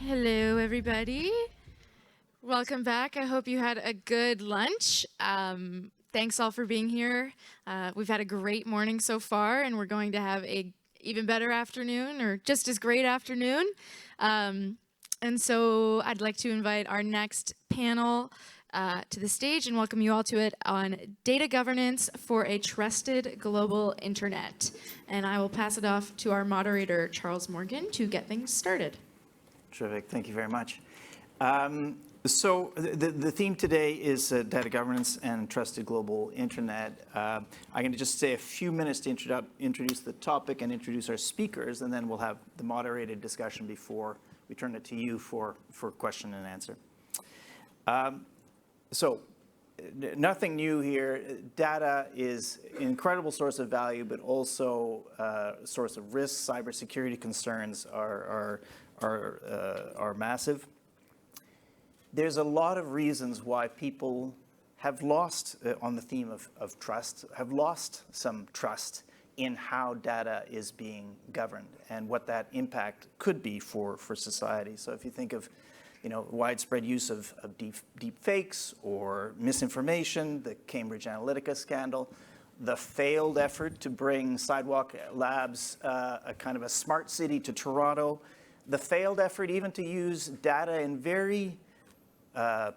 Hello, everybody. Welcome back. I hope you had a good lunch. Thanks all for being here. We've had a great morning so far, and we're going to have a even better afternoon, or just as great afternoon. And so I'd like to invite our next panel to the stage and welcome you all to it on data governance for a trusted global internet. And I will pass it off to our moderator, Charles Morgan, to get things started. Terrific. Thank you very much. So the theme today is data governance and trusted global internet. I'm going to just say a few minutes to introduce the topic and introduce our speakers, and then we'll have the moderated discussion before we turn it to you for question and answer. So nothing new here. Data is an incredible source of value, but also a source of risk. Cybersecurity concerns are massive. There's a lot of reasons why people have lost, on the theme of trust, have lost some trust in how data is being governed and what that impact could be for society. So if you think of widespread use of deep fakes or misinformation, the Cambridge Analytica scandal, the failed effort to bring Sidewalk Labs, a kind of a smart city, to Toronto, the failed effort even to use data in very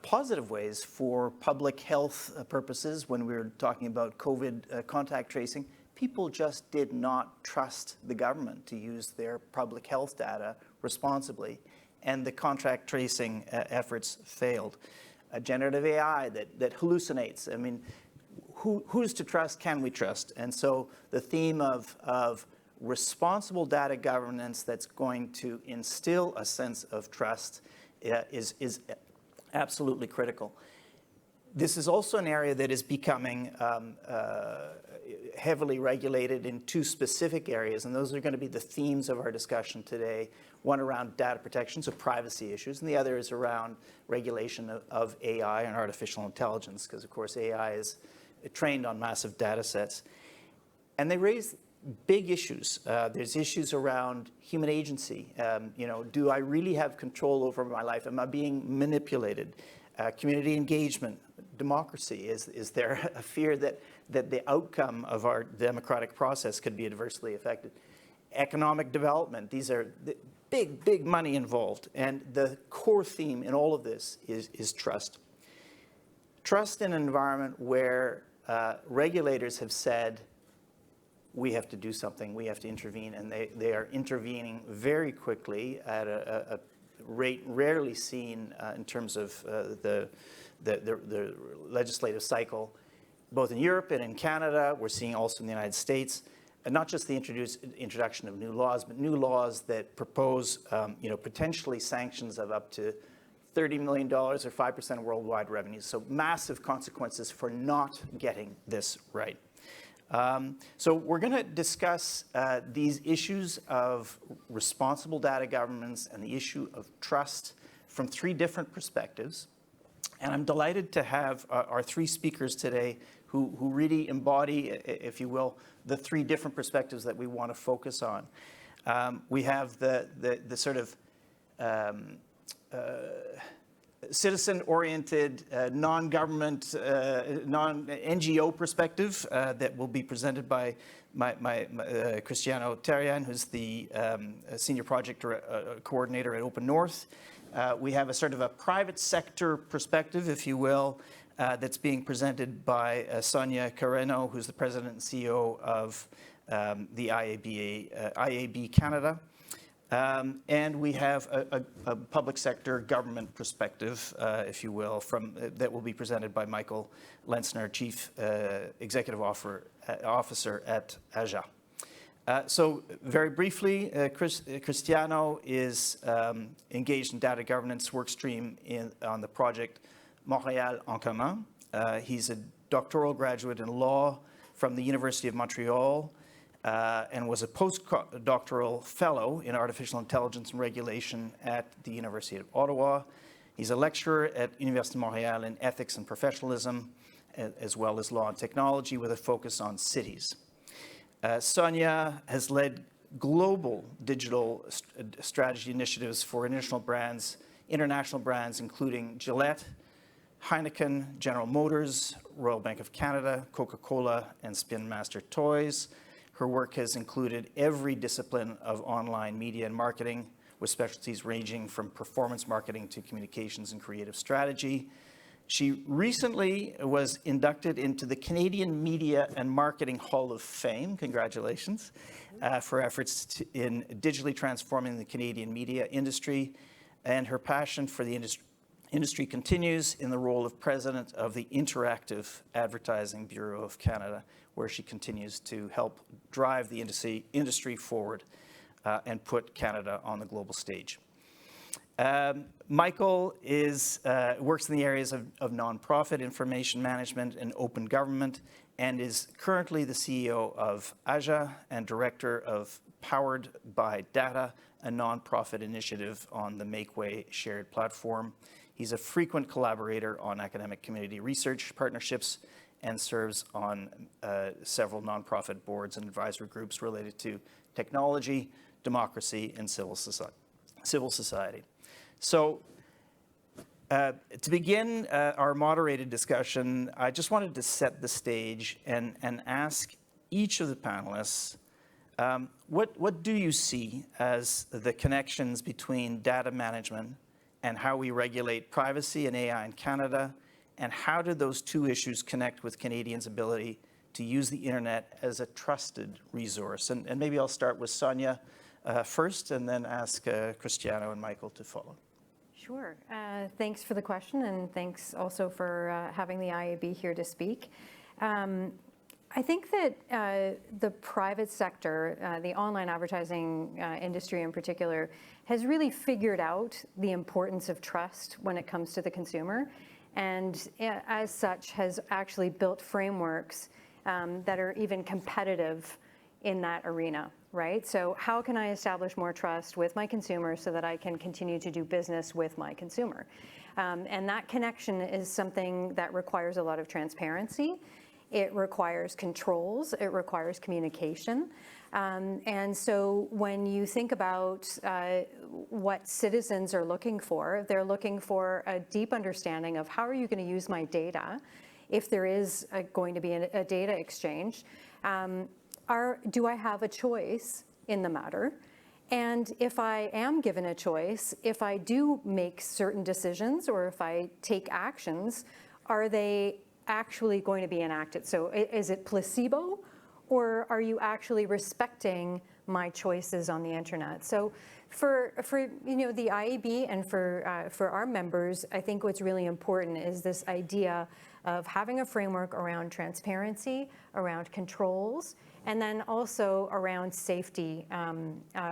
positive ways for public health purposes when we were talking about COVID contact tracing. People just did not trust the government to use their public health data responsibly, and the contact tracing efforts failed. Generative AI that hallucinates. I mean, who's to trust? Can we trust? And so the theme of responsible data governance that's going to instill a sense of trust is absolutely critical. This is also an area that is becoming heavily regulated in two specific areas, and those are going to be the themes of our discussion today. One around data protection, so privacy issues, and the other is around regulation of AI and artificial intelligence, because of course AI is trained on massive data sets. And they raise big issues. There's issues around human agency. Do I really have control over my life? Am I being manipulated? Community engagement, democracy. Is there a fear that the outcome of our democratic process could be adversely affected? Economic development. These are big money involved. And the core theme in all of this is trust. Trust in an environment where regulators have said, we have to do something, we have to intervene, and they are intervening very quickly at a rate rarely seen in terms of the legislative cycle, both in Europe and in Canada. We're seeing also in the United States, and not just the introduction of new laws, but new laws that propose potentially sanctions of up to $30 million or 5% of worldwide revenues. So massive consequences for not getting this right. So we're going to discuss these issues of responsible data governance and the issue of trust from three different perspectives. And I'm delighted to have our three speakers today who really embody, if you will, the three different perspectives that we want to focus on. We have the sort of citizen-oriented, non-government, non-NGO perspective that will be presented by my Cristiano Therrien, who's the senior project coordinator at Open North. We have a sort of a private sector perspective, if you will, that's being presented by Sonia Carreno, who's the president and CEO of the IAB Canada. And we have a public sector government perspective, if you will, that will be presented by Michael Lenczner, Chief Executive Officer at Ajah. So very briefly, Cristiano is engaged in data governance workstream on the project Montréal en commun. He's a doctoral graduate in law from the University of Montreal, and was a postdoctoral fellow in artificial intelligence and regulation at the University of Ottawa. He's a lecturer at Université de Montréal in ethics and professionalism, as well as law and technology, with a focus on cities. Sonia has led global digital strategy initiatives for international brands, including Gillette, Heineken, General Motors, Royal Bank of Canada, Coca-Cola, and Spin Master Toys. Her work has included every discipline of online media and marketing, with specialties ranging from performance marketing to communications and creative strategy. She recently was inducted into the Canadian Media and Marketing Hall of Fame, congratulations, for efforts in digitally transforming the Canadian media industry. And her passion for the industry continues in the role of president of the Interactive Advertising Bureau of Canada, where she continues to help drive the industry forward and put Canada on the global stage. Michael works in the areas of nonprofit information management and open government, and is currently the CEO of Ajah and director of Powered by Data, a nonprofit initiative on the Makeway shared platform. He's a frequent collaborator on academic community research partnerships and serves on several nonprofit boards and advisory groups related to technology, democracy, and civil society. So to begin our moderated discussion, I just wanted to set the stage and ask each of the panelists, what do you see as the connections between data management and how we regulate privacy and AI in Canada? And how do those two issues connect with Canadians' ability to use the internet as a trusted resource? And maybe I'll start with Sonia first, and then ask Cristiano and Michael to follow. Sure. Thanks for the question, and thanks also for having the IAB here to speak. I think that the private sector, the online advertising industry in particular, has really figured out the importance of trust when it comes to the consumer, and as such has actually built frameworks that are even competitive in that arena, right? So how can I establish more trust with my consumer so that I can continue to do business with my consumer? And that connection is something that requires a lot of transparency. It requires controls. It requires communication. And so when you think about what citizens are looking for, they're looking for a deep understanding of how are you going to use my data if there is going to be a data exchange. Do I have a choice in the matter? And if I am given a choice, if I do make certain decisions or if I take actions, are they actually going to be enacted? So is it placebo, or are you actually respecting my choices on the internet? So for the IAB and for our members, I think what's really important is this idea of having a framework around transparency, around controls, and then also around safety.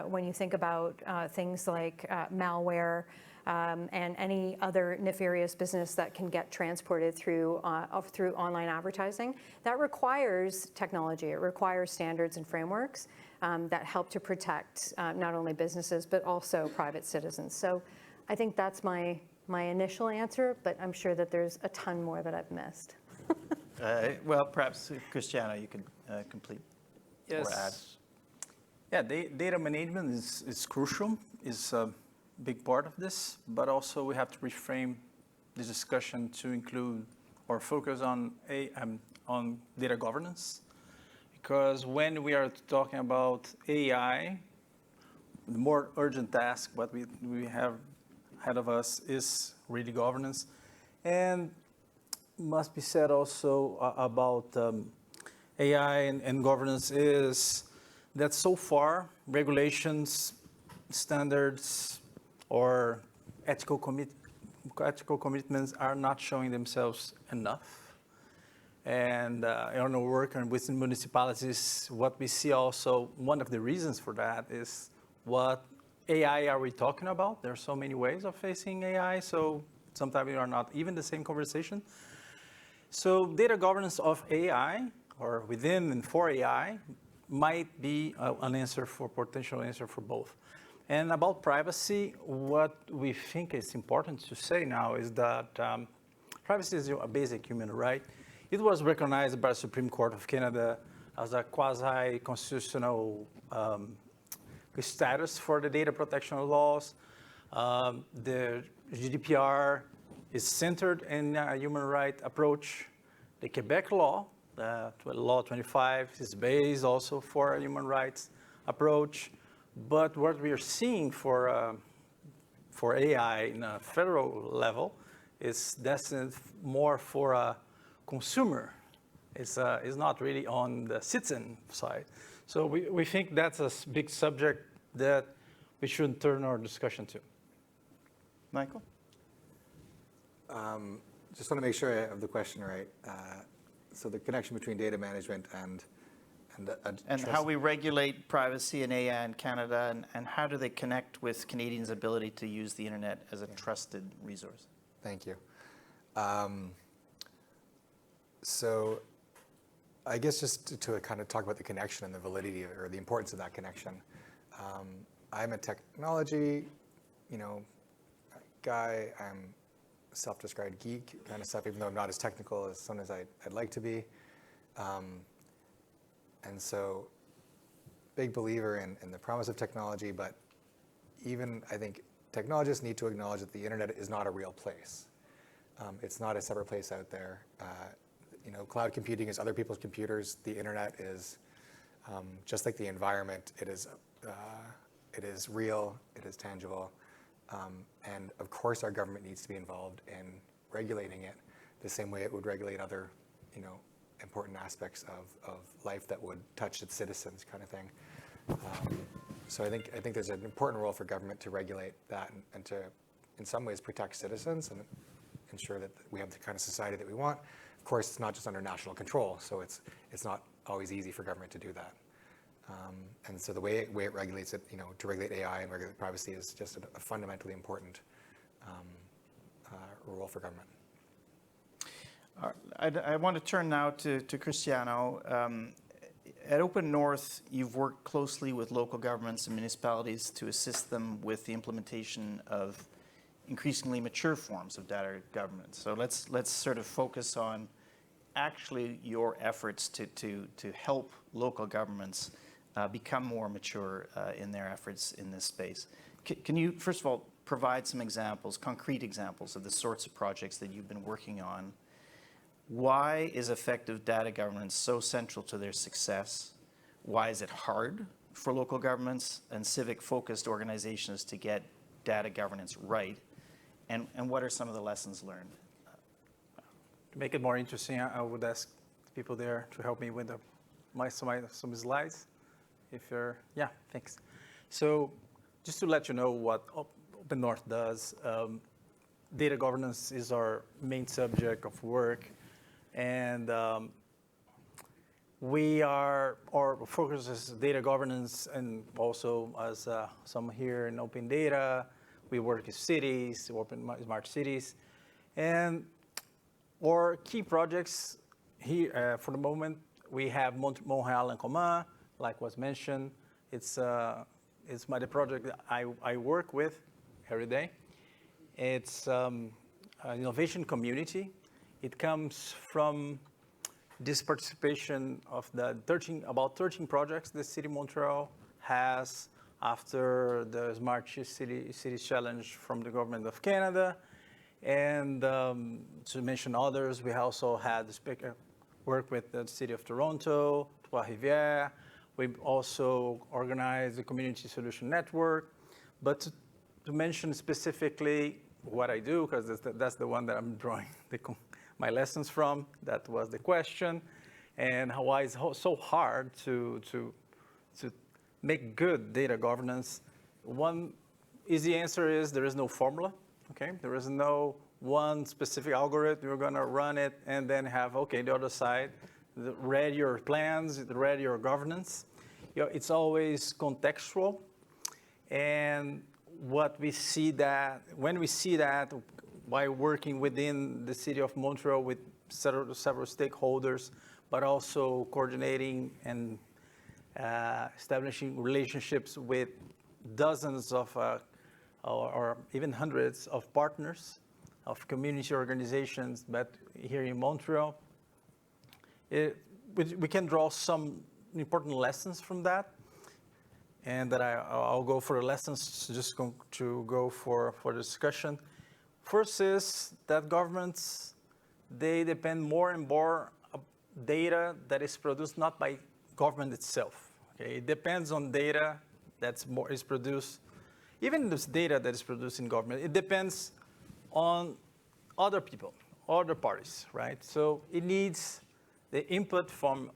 When you think about things like malware and any other nefarious business that can get transported through online advertising, that requires technology. It requires standards and frameworks that help to protect not only businesses but also private citizens. So I think that's my initial answer, but I'm sure that there's a ton more that I've missed. Well, perhaps Cristiano, you can complete or add. Yeah, data management is crucial. It's a big part of this, but also we have to reframe this discussion to include or focus on data governance, because when we are talking about AI, the more urgent task what we have ahead of us is really governance. And must be said also about AI and governance is that so far regulations, standards, or ethical commitments are not showing themselves enough. And in our work within municipalities, what we see also, one of the reasons for that is what AI are we talking about? There are so many ways of facing AI, so sometimes we are not even the same conversation. So data governance of AI, or within and for AI, might be an answer for potential answer for both. And about privacy, what we think is important to say now is that privacy is a basic human right. It was recognized by the Supreme Court of Canada as a quasi-constitutional status for the data protection laws. The GDPR is centered in a human right approach. The Quebec law, Law 25, is based also for a human rights approach. But what we are seeing for AI in a federal level is destined more for a consumer. It's not really on the citizen side. So we think that's a big subject that we should turn our discussion to. Michael? Just want to make sure I have the question right. So the connection between data management and how we regulate privacy in AI in Canada, and how do they connect with Canadians' ability to use the internet as a trusted resource? Thank you. So I guess just to kind of talk about the connection and the validity or the importance of that connection. I'm a technology, guy. I'm a self-described geek kind of stuff, even though I'm not as technical as some as I'd like to be. And so big believer in the promise of technology, but even I think technologists need to acknowledge that the internet is not a real place. It's not a separate place out there. Cloud computing is other people's computers. The internet is just like the environment. It is real. It is tangible. And of course, our government needs to be involved in regulating it the same way it would regulate other, important aspects of life that would touch its citizens, kind of thing. So I think there's an important role for government to regulate that and to, in some ways, protect citizens and ensure that we have the kind of society that we want. Of course, it's not just under national control, so it's not always easy for government to do that. And so the way it regulates it, to regulate AI and regulate privacy is just a fundamentally important role for government. I want to turn now to Cristiano. At Open North, you've worked closely with local governments and municipalities to assist them with the implementation of increasingly mature forms of data governance. So let's sort of focus on actually your efforts to help local governments become more mature in their efforts in this space. Can you, first of all, provide some examples, concrete examples of the sorts of projects that you've been working on? Why is effective data governance so central to their success? Why is it hard for local governments and civic-focused organizations to get data governance right? And what are some of the lessons learned? To make it more interesting, I would ask people there to help me with some slides. If you're, yeah, thanks. So just to let you know what Open North does, data governance is our main subject of work. And our focus is data governance, and also as some here in open data, we work with cities, open smart cities. And our key projects here, for the moment, we have Montréal en Commun, like was mentioned. It's the project that I work with every day. It's an innovation community. It comes from this participation of the about 13 projects the City of Montreal has after the Smart Cities Challenge from the Government of Canada. And to mention others, we also had work with the City of Toronto, Trois-Rivières. We've also organized the Community Solution Network. But to mention specifically what I do, because that's the one that I'm drawing my lessons from, that was the question, and why it's so hard to make good data governance. One easy answer is there is no formula, okay? There is no one specific algorithm. You're gonna run it and then have, okay, the other side, read your plans, read your governance. You know, it's always contextual. And what we see that, when we see that, by working within the City of Montreal with several stakeholders, but also coordinating and establishing relationships with dozens of, or even hundreds of partners, of community organizations, but here in Montreal, we can draw some important lessons from that. And that I'll go for the lessons, just to go for the discussion. First is that governments, they depend more and more on data that is produced not by government itself. Okay? It depends on data is produced, even this data that is produced in government, it depends on other people, other parties, right? So it needs the input from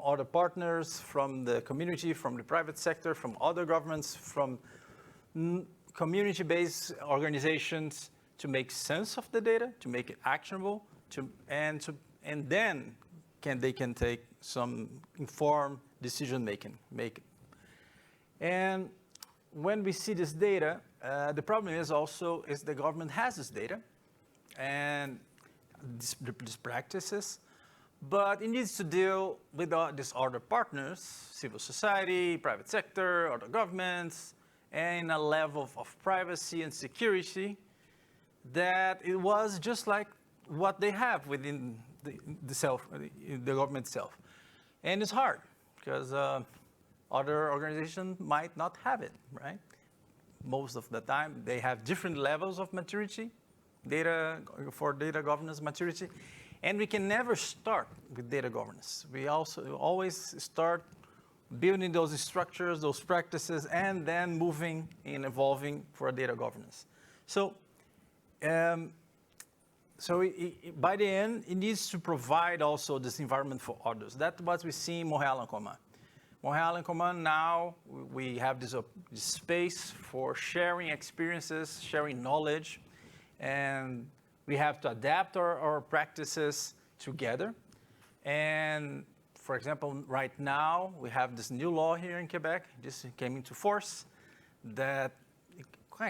other partners, from the community, from the private sector, from other governments, from community-based organizations, to make sense of the data, to make it actionable, and then they can take some informed decision making. And when we see this data, the problem is also the government has this data and these practices, but it needs to deal with these other partners, civil society, private sector, other governments, and a level of privacy and security that it was just like what they have within the government itself. And it's hard because other organizations might not have it, right? Most of the time, they have different levels of maturity, data governance maturity, and we can never start with data governance. We also always start building those structures, those practices, and then moving and evolving for data governance. So, by the end, it needs to provide also this environment for others. That's what we see in Montréal en Commun. Montréal en Commun, now we have this space for sharing experiences, sharing knowledge, and we have to adapt our practices together. And for example, right now, we have this new law here in Quebec. This came into force that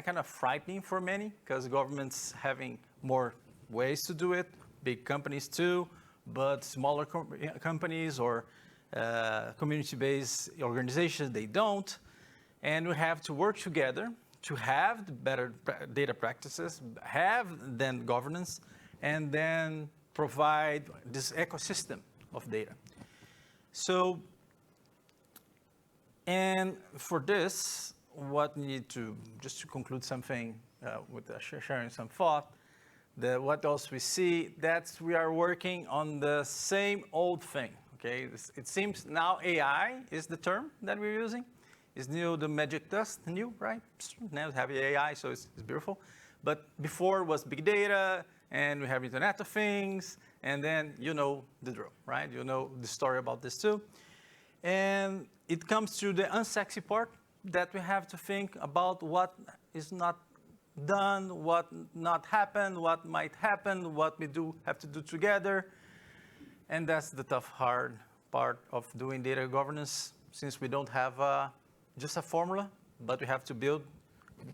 kind of frightening for many, because governments having more ways to do it, big companies too, but smaller companies or community-based organizations, they don't. And we have to work together to have the better data practices, have then governance, and then provide this ecosystem of data. So, and for this, what we need to, just to conclude something with sharing some thought, what else we see, that's we are working on the same old thing, okay? It seems now AI is the term that we're using. It's new, the magic dust, new, right? Now we have AI, so it's beautiful. But before was big data, and we have Internet of Things, and then you know the drill, right? You know the story about this too. And it comes to the unsexy part that we have to think about what is not done, what not happened, what might happen, what we have to do together. And that's the tough, hard part of doing data governance, since we don't have just a formula, but we have to build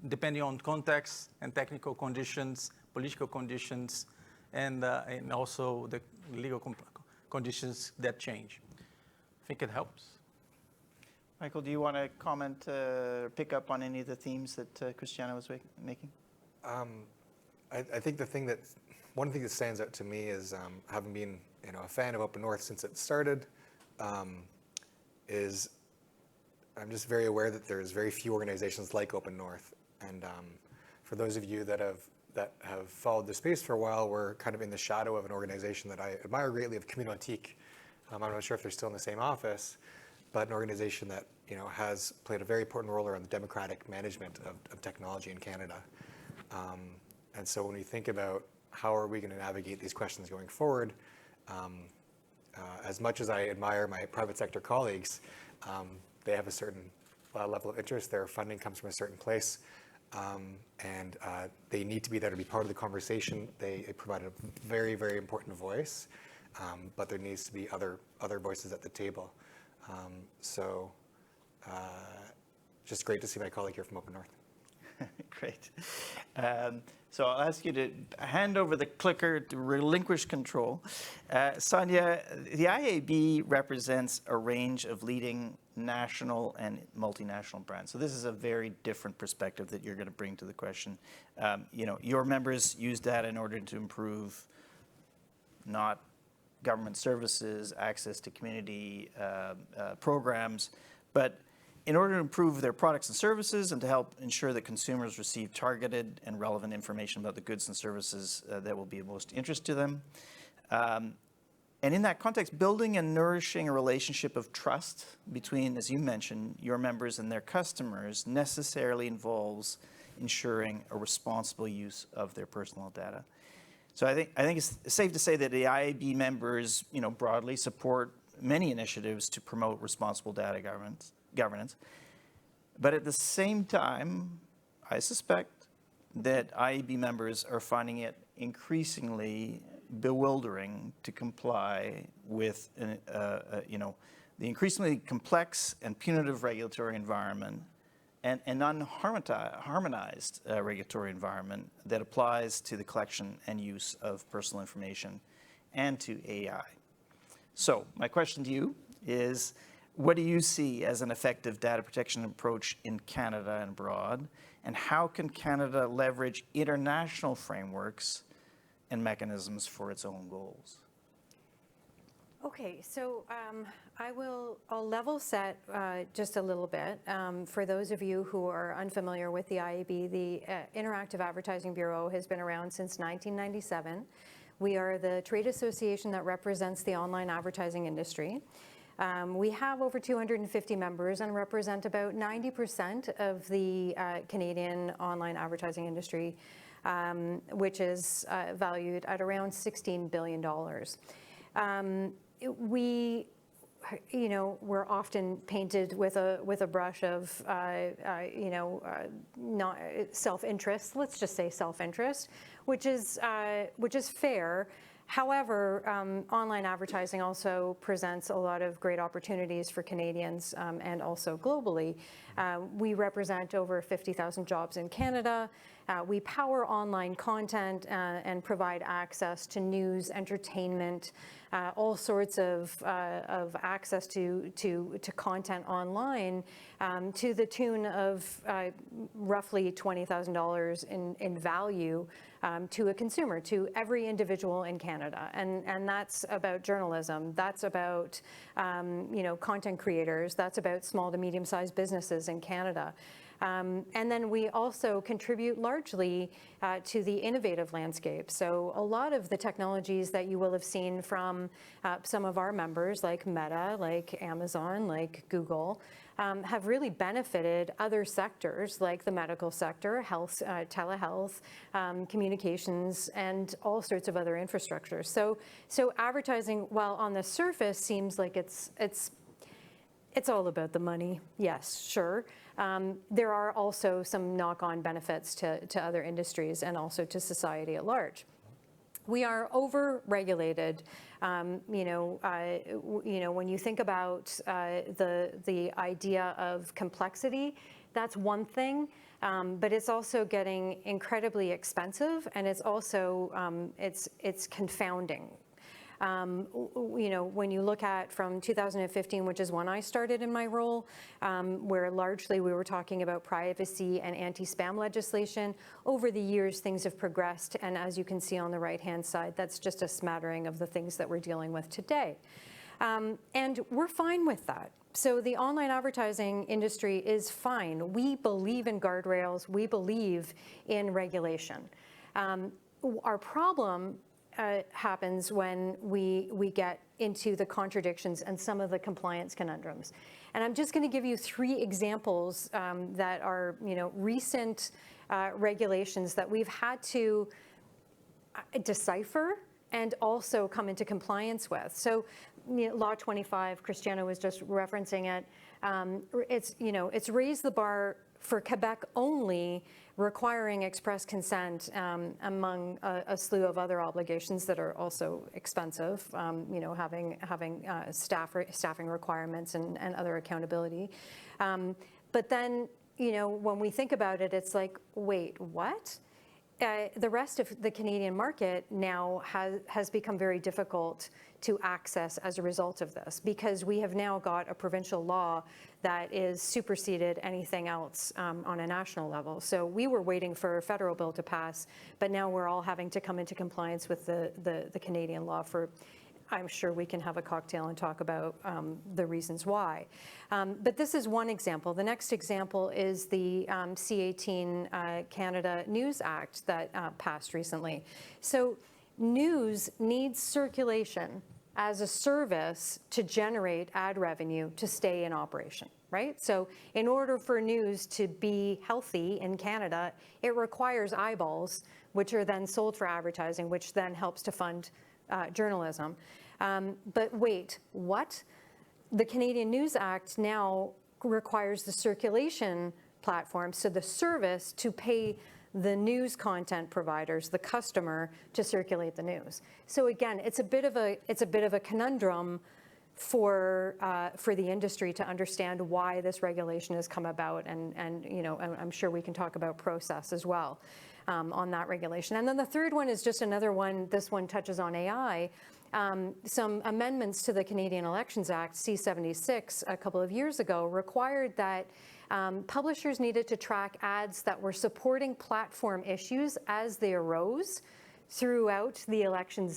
depending on context and technical conditions, political conditions, and also the legal conditions that change. I think it helps. Michael, do you want to comment, pick up on any of the themes that Cristiano was making? I think one thing that stands out to me is having been a fan of Open North since it started, is I'm just very aware that there's very few organizations like Open North. And for those of you that have followed the space for a while, we're kind of in the shadow of an organization that I admire greatly, of Communautique. I'm not sure if they're still in the same office, but an organization that has played a very important role around the democratic management of technology in Canada. And so when we think about how are we going to navigate these questions going forward, as much as I admire my private sector colleagues, they have a certain level of interest. Their funding comes from a certain place, and they need to be there to be part of the conversation. They provide a very, very important voice, but there needs to be other voices at the table. So just great to see my colleague here from Open North. Great. So I'll ask you to hand over the clicker to relinquish control. Sonia, the IAB represents a range of leading national and multinational brands. So this is a very different perspective that you're going to bring to the question. Your members use data in order to improve not government services, access to community programs, but in order to improve their products and services and to help ensure that consumers receive targeted and relevant information about the goods and services that will be of most interest to them. And in that context, building and nourishing a relationship of trust between, as you mentioned, your members and their customers necessarily involves ensuring a responsible use of their personal data. So I think it's safe to say that the IAB members, broadly support many initiatives to promote responsible data governance. But at the same time, I suspect that IAB members are finding it increasingly bewildering to comply with the increasingly complex and punitive regulatory environment and an unharmonized regulatory environment that applies to the collection and use of personal information and to AI. So my question to you is, what do you see as an effective data protection approach in Canada and abroad? And how can Canada leverage international frameworks and mechanisms for its own goals? Okay, so I'll level set just a little bit. For those of you who are unfamiliar with the IAB, the Interactive Advertising Bureau has been around since 1997. We are the trade association that represents the online advertising industry. We have over 250 members and represent about 90% of the Canadian online advertising industry, which is valued at around $16 billion. We're often painted with a brush of, not self-interest. Let's just say self-interest, which is fair. However, online advertising also presents a lot of great opportunities for Canadians and also globally. We represent over 50,000 jobs in Canada, We power online content and provide access to news, entertainment, all sorts of access to content online to the tune of roughly $20,000 in value to a consumer, to every individual in Canada. And that's about journalism. That's about content creators. That's about small to medium-sized businesses in Canada. And then we also contribute largely to the innovative landscape. So a lot of the technologies that you will have seen from some of our members, like Meta, like Amazon, like Google, have really benefited other sectors like the medical sector, health, telehealth, communications, and all sorts of other infrastructures. So advertising, while on the surface seems like it's all about the money, yes, sure. There are also some knock-on benefits to other industries and also to society at large. We are over-regulated. When you think about the idea of complexity, that's one thing, but it's also getting incredibly expensive, and it's also it's confounding. When you look at from 2015, which is when I started in my role, where largely we were talking about privacy and anti-spam legislation, over the years things have progressed, and as you can see on the right-hand side, that's just a smattering of the things that we're dealing with today. And we're fine with that. So the online advertising industry is fine. We believe in guardrails. We believe in regulation. Our problem happens when we get into the contradictions and some of the compliance conundrums. And I'm just going to give you 3 examples that are recent regulations that we've had to decipher and also come into compliance with. So Law 25, Cristiano was just referencing it. It's raised the bar for Quebec only, requiring express consent among a slew of other obligations that are also expensive, having staffing requirements and other accountability. But then, when we think about it, it's like, wait, what? The rest of the Canadian market now has become very difficult to access as a result of this, because we have now got a provincial law that is superseded anything else on a national level. So we were waiting for a federal bill to pass, but now we're all having to come into compliance with the Canadian law for, I'm sure we can have a cocktail and talk about the reasons why. But this is one example. The next example is the C-18 Canada News Act that passed recently. So news needs circulation as a service to generate ad revenue to stay in operation, right? So in order for news to be healthy in Canada, it requires eyeballs, which are then sold for advertising, which then helps to fund journalism. But wait, what? The Canadian News Act now requires the circulation platform, so the service, to pay the news content providers, the customer, to circulate the news. So again, it's a bit of a conundrum for the industry to understand why this regulation has come about, and I'm sure we can talk about process as well on that regulation. And then the third one is just another one. This one touches on AI. Some amendments to the Canadian Elections Act, C-76, a couple of years ago, required that publishers needed to track ads that were supporting platform issues as they arose throughout the election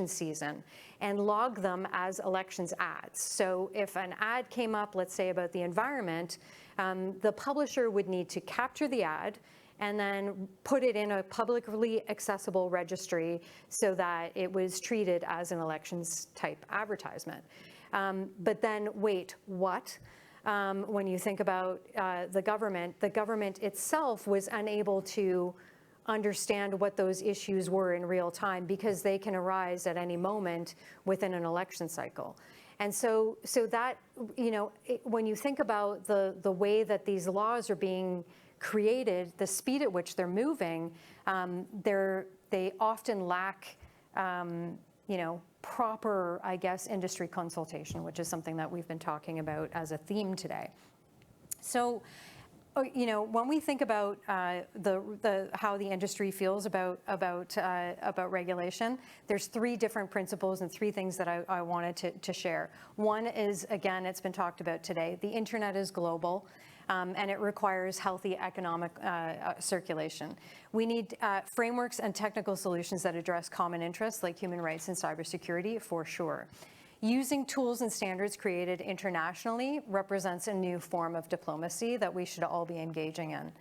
season, and log them as elections ads. So if an ad came up, let's say about the environment, the publisher would need to capture the ad and then put it in a publicly accessible registry so that it was treated as an elections type advertisement. But then wait, what? When you think about the government itself was unable to understand what those issues were in real time, because they can arise at any moment within an election cycle. And so that, when you think about the way that these laws are being created, the speed at which they're moving, they often lack, proper, I guess, industry consultation, which is something that we've been talking about as a theme today. So when we think about how the industry feels about regulation, there's 3 different principles and 3 things that I wanted to share. One is, again, it's been talked about today, the internet is global. And it requires healthy economic circulation. We need frameworks and technical solutions that address common interests like human rights and cybersecurity, for sure. Using tools and standards created internationally represents a new form of diplomacy that we should all be engaging in.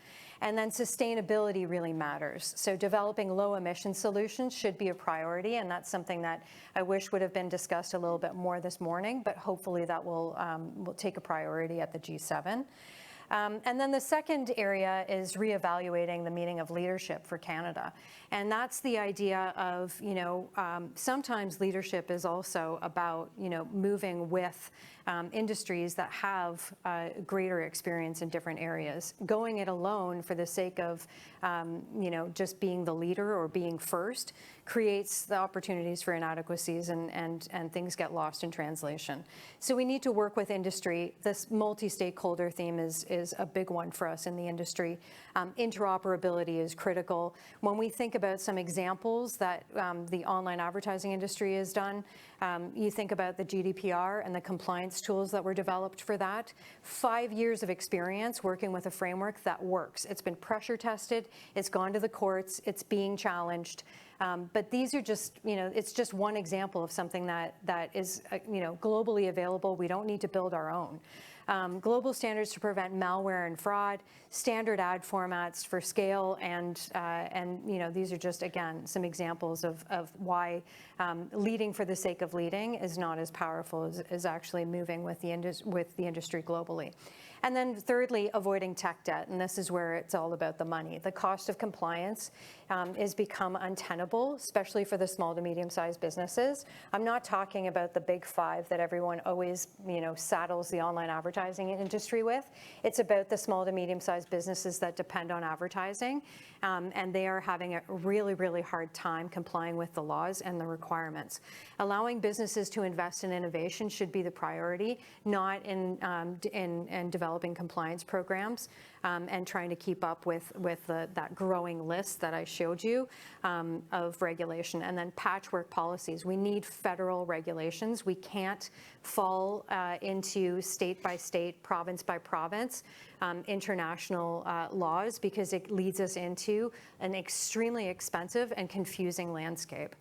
And then sustainability really matters. So developing low emission solutions should be a priority, and that's something that I wish would have been discussed a little bit more this morning, but hopefully that will take a priority at the G7. And then the second area is reevaluating the meaning of leadership for Canada. And that's the idea of, sometimes leadership is also about, moving with industries that have greater experience in different areas. Going it alone for the sake of, just being the leader or being first creates the opportunities for inadequacies and things get lost in translation. So we need to work with industry. This multi-stakeholder theme is a big one for us in the industry. Interoperability is critical. When we think about some examples that the online advertising industry has done, you think about the GDPR and the compliance tools that were developed for that. 5 years of experience working with a framework that works. It's been pressure tested, it's gone to the courts, it's being challenged. But these are just, it's just one example of something that is, globally available. We don't need to build our own. Global standards to prevent malware and fraud, standard ad formats for scale, and these are just, again, some examples of why leading for the sake of leading is not as powerful as actually moving with the industry globally. And then thirdly, avoiding tech debt, and this is where it's all about the money. The cost of compliance has become untenable, especially for the small to medium-sized businesses. I'm not talking about the big 5 that everyone always, saddles the online advertising industry with. It's about the small to medium-sized businesses that depend on advertising, and they are having a really, really hard time complying with the laws and the requirements. Allowing businesses to invest in innovation should be the priority, not in developing compliance programs and trying to keep up with that growing list that I showed you of regulation. And then patchwork policies. We need federal regulations. We can't fall into state by state, province by province, international laws, because it leads us into an extremely expensive and confusing landscape.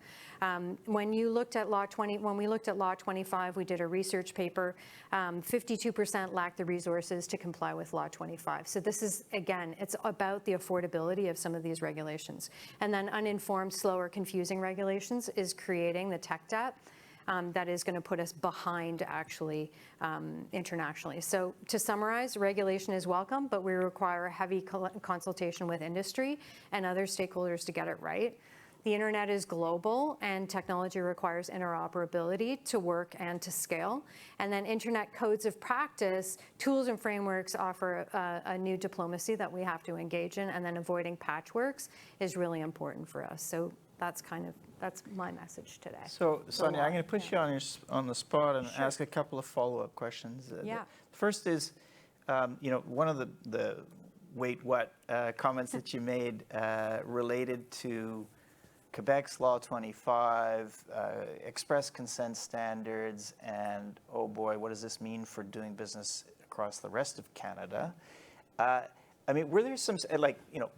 When we looked at Law 25, we did a research paper. 52% lacked the resources to comply with Law 25. So this is, again, it's about the affordability of some of these regulations. And then uninformed, slower, confusing regulations is creating the tech debt that is going to put us behind actually internationally. So to summarize, regulation is welcome, but we require a heavy consultation with industry and other stakeholders to get it right. The internet is global, and technology requires interoperability to work and to scale. And then internet codes of practice, tools and frameworks offer a new diplomacy that we have to engage in, and then avoiding patchworks is really important for us. So that's my message today. So, Sonia, I'm going to put you on the spot and ask a couple of follow-up questions. Yeah. The first is, one of the wait what comments that you made related to Quebec's Law 25, express consent standards, and oh boy, what does this mean for doing business across the rest of Canada? Were there some,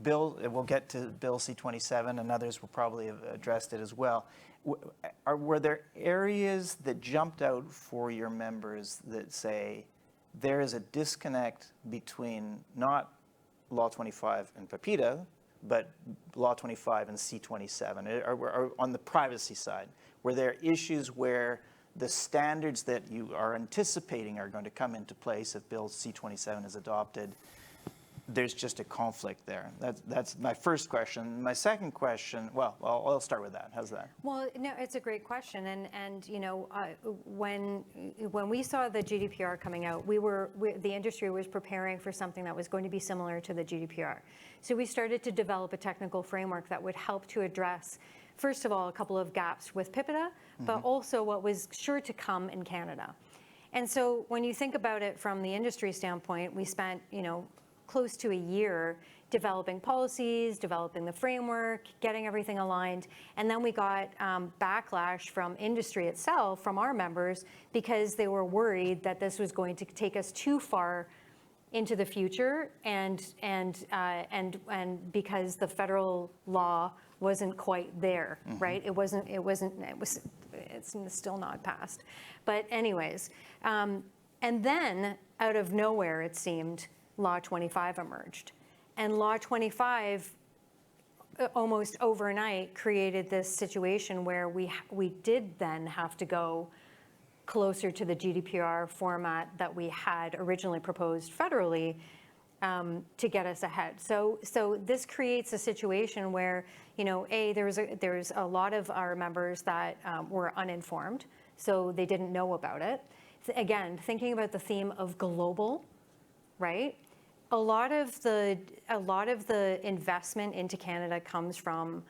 Bill, we'll get to Bill C-27, and others will probably have addressed it as well. Were there areas that jumped out for your members that say there is a disconnect between not Law 25 and PEPITA, but Law 25 and C-27, or on the privacy side? Were there issues where the standards that you are anticipating are going to come into place if Bill C-27 is adopted, there's just a conflict there? That's my first question. My second question, I'll start with that. How's that? Well, no, it's a great question. And when we saw the GDPR coming out, the industry was preparing for something that was going to be similar to the GDPR. So we started to develop a technical framework that would help to address, first of all, a couple of gaps with PEPITA, but also what was sure to come in Canada. And so when you think about it from the industry standpoint, we spent, close to a year developing policies, developing the framework, getting everything aligned. And then we got backlash from industry itself, from our members, because they were worried that this was going to take us too far into the future, and because the federal law wasn't quite there, right? It's still not passed. But anyways, and then out of nowhere, it seemed, Law 25 emerged. And Law 25 almost overnight created this situation where we did then have to go closer to the GDPR format that we had originally proposed federally to get us ahead. So this creates a situation where, there's a lot of our members that were uninformed, so they didn't know about it. Again, thinking about the theme of global, right? A lot of the investment into Canada comes from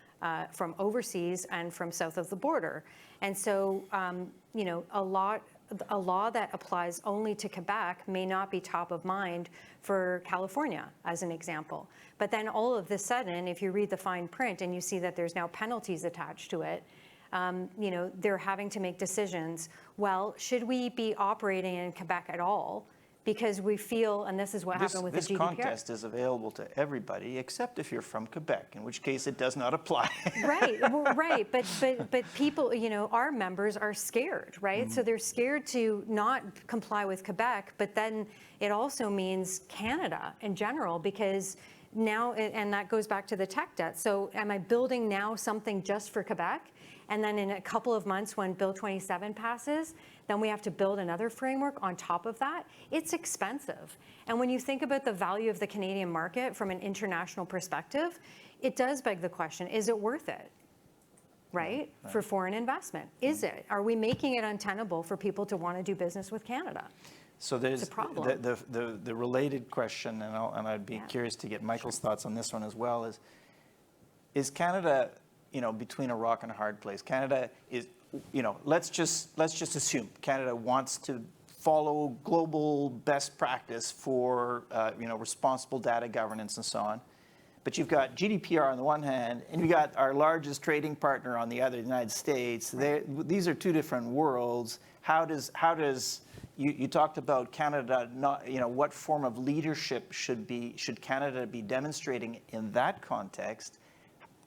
overseas and from south of the border, and so a law that applies only to Quebec may not be top of mind for California, as an example. But then all of a sudden, if you read the fine print and you see that there's now penalties attached to it, they're having to make decisions. Well, should we be operating in Quebec at all? Because we feel, and this is what happened with the GDPR. This contest is available to everybody except if you're from Quebec, in which case it does not apply. Right, well, right. But people, our members are scared, right? So they're scared to not comply with Quebec, but then it also means Canada in general, because now, and that goes back to the tech debt. So am I building now something just for Quebec? And then in a couple of months, when Bill 27 passes, then we have to build another framework on top of that. It's expensive. And when you think about the value of the Canadian market from an international perspective, it does beg the question, is it worth it, right, for foreign investment? Is it? Are we making it untenable for people to want to do business with Canada? So there's It's a problem. the related question, and I'd be curious to get Michael's thoughts on this one as well, is Canada, between a rock and a hard place? Canada is, let's just assume Canada wants to follow global best practice for, responsible data governance and so on. But you've got GDPR on the one hand, and you've got our largest trading partner on the other, the United States. These are two different worlds. How does you talked about Canada not, what form of leadership should Canada be demonstrating in that context?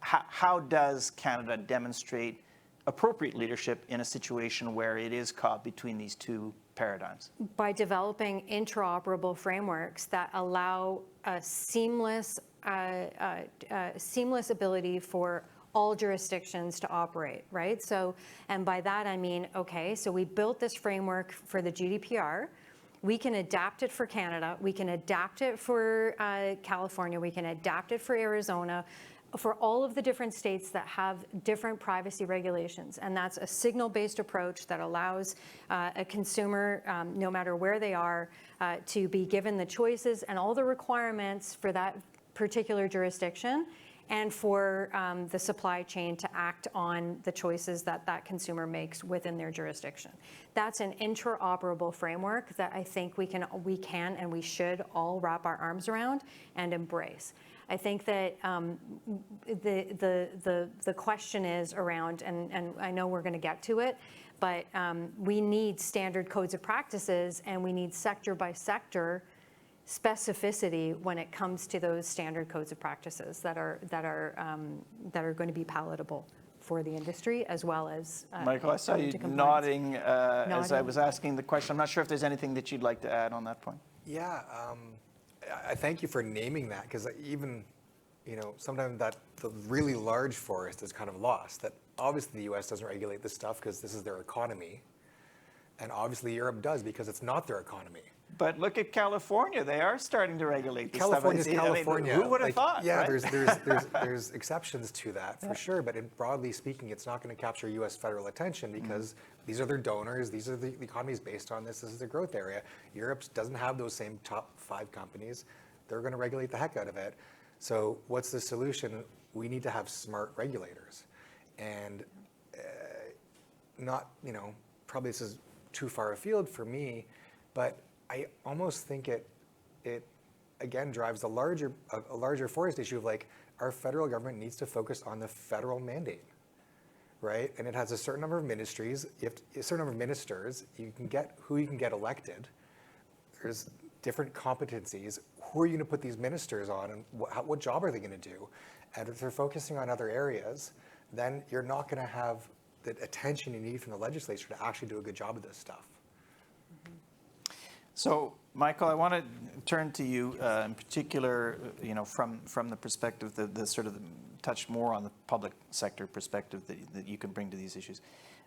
How does Canada demonstrate appropriate leadership in a situation where it is caught between these two paradigms? By developing interoperable frameworks that allow a seamless ability for all jurisdictions to operate, right? So, and by that I mean, okay, so we built this framework for the GDPR. We can adapt it for Canada. We can adapt it for California. We can adapt it for Arizona, for all of the different states that have different privacy regulations. And that's a signal-based approach that allows a consumer, no matter where they are, to be given the choices and all the requirements for that particular jurisdiction, and for the supply chain to act on the choices that that consumer makes within their jurisdiction. That's an interoperable framework that I think we can and we should all wrap our arms around and embrace. I think that the question is around, and I know we're going to get to it, but we need standard codes of practices, and we need sector by sector specificity when it comes to those standard codes of practices that are going to be palatable for the industry as well as Michael, I saw you nodding as I was asking the question. I'm not sure if there's anything that you'd like to add on that point. Yeah, I thank you for naming that, because even, sometimes that the really large forest is kind of lost. That obviously the U.S. doesn't regulate this stuff because this is their economy, and obviously Europe does because it's not their economy. But look at California; they are starting to regulate this California's stuff. California. Who would have thought? Yeah, right? there's exceptions to that for sure. But broadly speaking, it's not going to capture U.S. federal attention because these are their donors. These are the economies based on this. This is the growth area. Europe doesn't have those same top 5 companies. They're going to regulate the heck out of it. So what's the solution? We need to have smart regulators, and not, probably this is too far afield for me, but I almost think it again drives a larger forest issue of like, our federal government needs to focus on the federal mandate, right? And it has a certain number of ministries, a certain number of ministers, you can get elected. There's different competencies. Who are you going to put these ministers on, and what job are they going to do? And if they're focusing on other areas, then you're not going to have the attention you need from the legislature to actually do a good job of this stuff. So, Michael, I want to turn to you in particular, from the perspective, the sort of touch more on the public sector perspective that you can bring to these issues.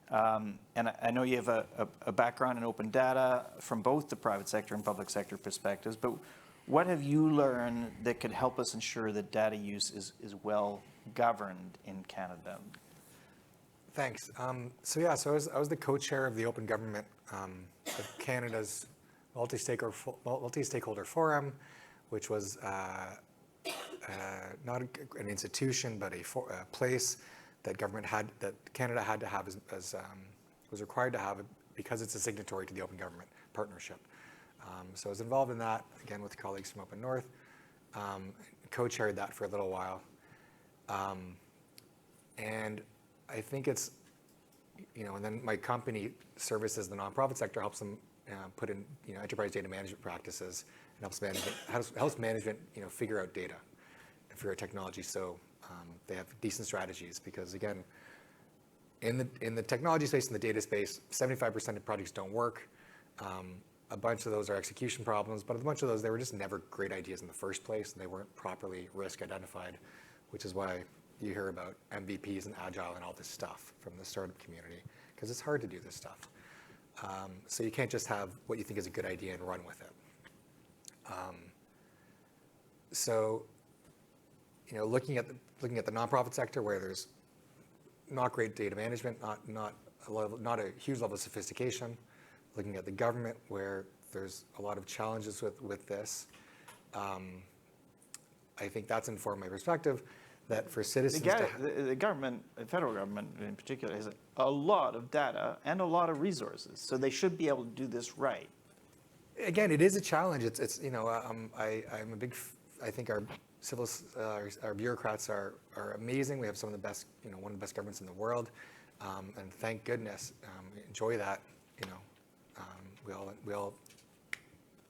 And I know you have a background in open data from both the private sector and public sector perspectives, but what have you learned that could help us ensure that data use is well governed in Canada? Thanks. So I was the co-chair of the Open Government of Canada's multi-stakeholder forum, which was not an institution, but a place that Canada had to have was required to have because it's a signatory to the Open Government Partnership. So I was involved in that, again, with colleagues from Open North, co-chaired that for a little while. And I think it's, and then my company services the nonprofit sector, helps them put in, enterprise data management practices, and helps management, figure out data and figure out technology. So they have decent strategies because, again, in the technology space, in the data space, 75% of projects don't work. A bunch of those are execution problems, but a bunch of those, they were just never great ideas in the first place, and they weren't properly risk identified, which is why you hear about MVPs and Ajah and all this stuff from the startup community, because it's hard to do this stuff. So you can't just have what you think is a good idea and run with it. So, looking at the nonprofit sector where there's not great data management, not a huge level of sophistication. Looking at the government where there's a lot of challenges with this. I think that's informed my perspective that for citizens the government, the federal government in particular, has a lot of data and a lot of resources, so they should be able to do this right. Again, it is a challenge. I'm a big. I think our our bureaucrats are amazing. We have some of the best, one of the best governments in the world, and thank goodness, enjoy that. We all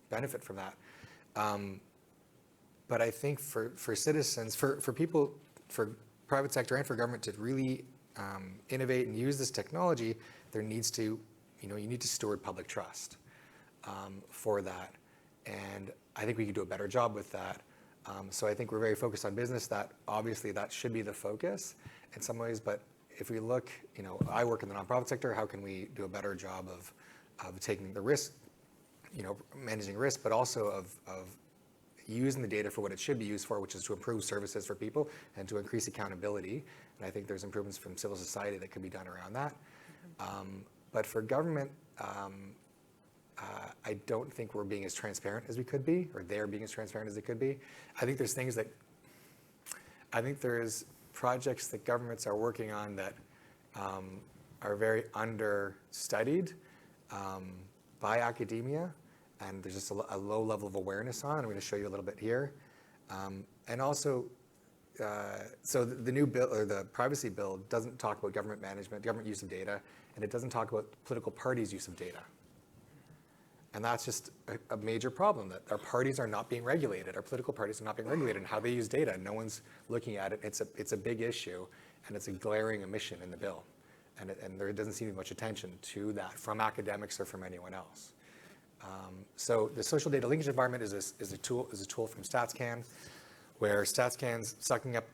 benefit from that. But I think for citizens, for people, for private sector and for government to really innovate and use this technology, there needs to, you need to steward public trust for that. And I think we could do a better job with that. So I think we're very focused on business. That obviously that should be the focus in some ways. But if we look, I work in the nonprofit sector. How can we do a better job of taking the risk, managing risk, but also of using the data for what it should be used for, which is to improve services for people and to increase accountability. And I think there's improvements from civil society that could be done around that. But for government, I don't think we're being as transparent as we could be, or they're being as transparent as they could be. I think there's projects that governments are working on that are very understudied by academia, and there's just a low level of awareness on. I'm going to show you a little bit here. And also, so the new bill, or the privacy bill, doesn't talk about government management, government use of data, and it doesn't talk about political parties' use of data. And that's just a major problem, that our parties are not being regulated. Our political parties are not being regulated in how they use data. No one's looking at it. It's a big issue, and it's a glaring omission in the bill. And there doesn't seem to be much attention to that from academics or from anyone else. So the social data linkage environment is a tool from StatsCan, where StatsCan's sucking up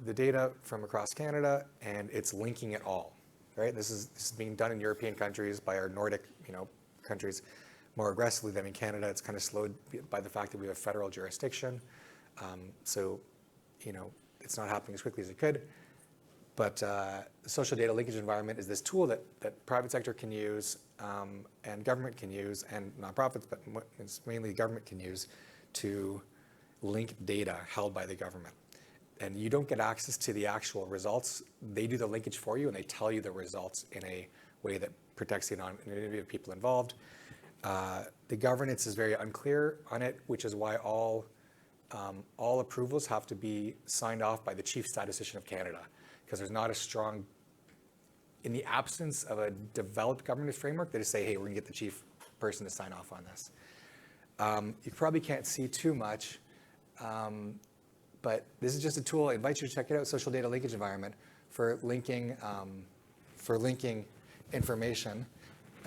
the data from across Canada, and it's linking it all. Right? This is being done in European countries by our Nordic, countries more aggressively than in Canada. It's kind of slowed by the fact that we have federal jurisdiction. So, it's not happening as quickly as it could. But the social data linkage environment is this tool that private sector can use, and government can use, and nonprofits, but it's mainly government can use to link data held by the government. And you don't get access to the actual results. They do the linkage for you, and they tell you the results in a way that protects the anonymity of people involved. The governance is very unclear on it, which is why all all approvals have to be signed off by the Chief Statistician of Canada, because there's not a strong, in the absence of a developed governance framework, they just say, hey, we're gonna get the chief person to sign off on this. You probably can't see too much, but this is just a tool. I invite you to check it out, social data linkage environment, for linking information.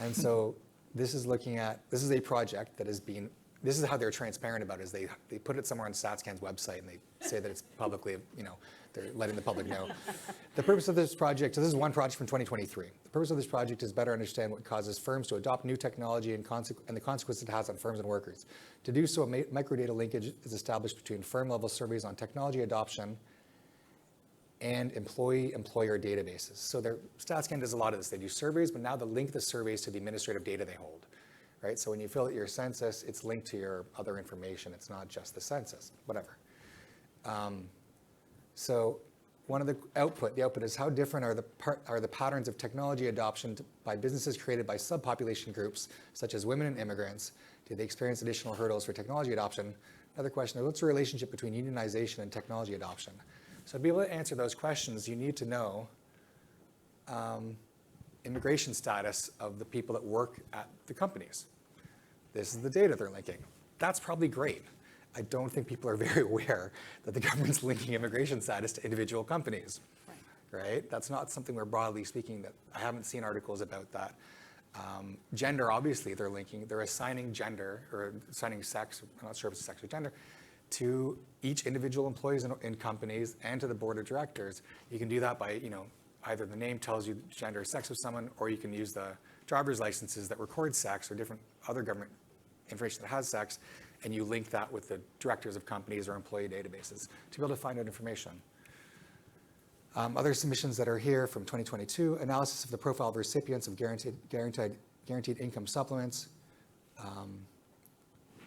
And so this is a project that has been, this is how they're transparent about it, is they put it somewhere on StatsCan's website and they say that it's publicly, they're letting the public know. The purpose of this project, so this is one project from 2023. The purpose of this project is better understand what causes firms to adopt new technology and the consequences it has on firms and workers. To do so, a microdata linkage is established between firm-level surveys on technology adoption and employee-employer databases. So StatsCan does a lot of this. They do surveys, but now they link the surveys to the administrative data they hold, right? So when you fill out your census, it's linked to your other information. It's not just the census, whatever. So one of the output is how different are the patterns of technology adoption by businesses created by subpopulation groups, such as women and immigrants? Do they experience additional hurdles for technology adoption? Another question is, what's the relationship between unionization and technology adoption? So to be able to answer those questions, you need to know immigration status of the people that work at the companies. This is the data they're linking. That's probably great. I don't think people are very aware that the government's linking immigration status to individual companies, right? That's not something where, broadly speaking, that I haven't seen articles about that. Gender, obviously, they're assigning gender, or assigning sex, I'm not sure if it's sex or gender, to each individual employees in companies and to the board of directors. You can do that by, either the name tells you gender or sex of someone, or you can use the driver's licenses that record sex or different other government information that has sex, and you link that with the directors of companies or employee databases to be able to find out information. Other submissions that are here from 2022, analysis of the profile of recipients of guaranteed income supplements,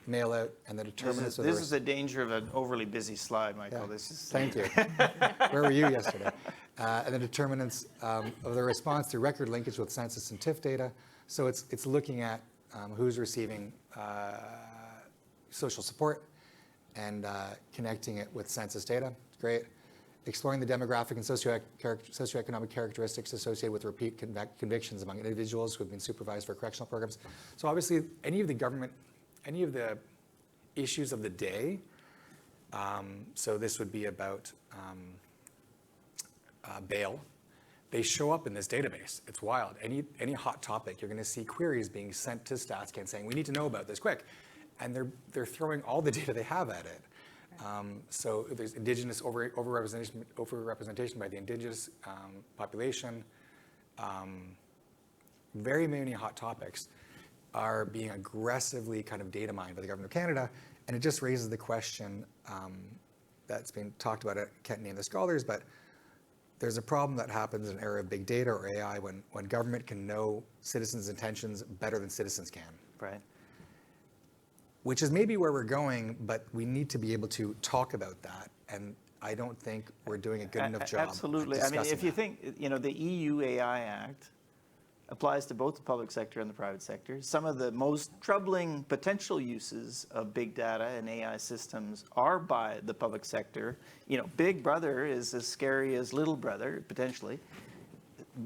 mail out, and the determinants of the... This is the danger of an overly busy slide, Michael. Yeah. This is... Thank you. Where were you yesterday? And the determinants of the response to record linkage with census and TIF data. So it's looking at who's receiving social support and connecting it with census data. Great. Exploring the demographic and socioeconomic characteristics associated with repeat convictions among individuals who have been supervised for correctional programs. So obviously, any of the issues of the day, so this would be about bail, they show up in this database. It's wild. Any hot topic, you're going to see queries being sent to StatsCan saying, we need to know about this quick. And they're throwing all the data they have at it. So there's indigenous overrepresentation by the indigenous population. Very many hot topics are being aggressively kind of data mined by the government of Canada. And it just raises the question that's been talked about. I can't name the scholars, but there's a problem that happens in an era of big data or AI when government can know citizens' intentions better than citizens can. Right. Which is maybe where we're going, but we need to be able to talk about that. And I don't think we're doing a good enough job. Absolutely. I mean, if you think, the EU AI Act applies to both the public sector and the private sector. Some of the most troubling potential uses of big data and AI systems are by the public sector. Big Brother is as scary as Little Brother, potentially.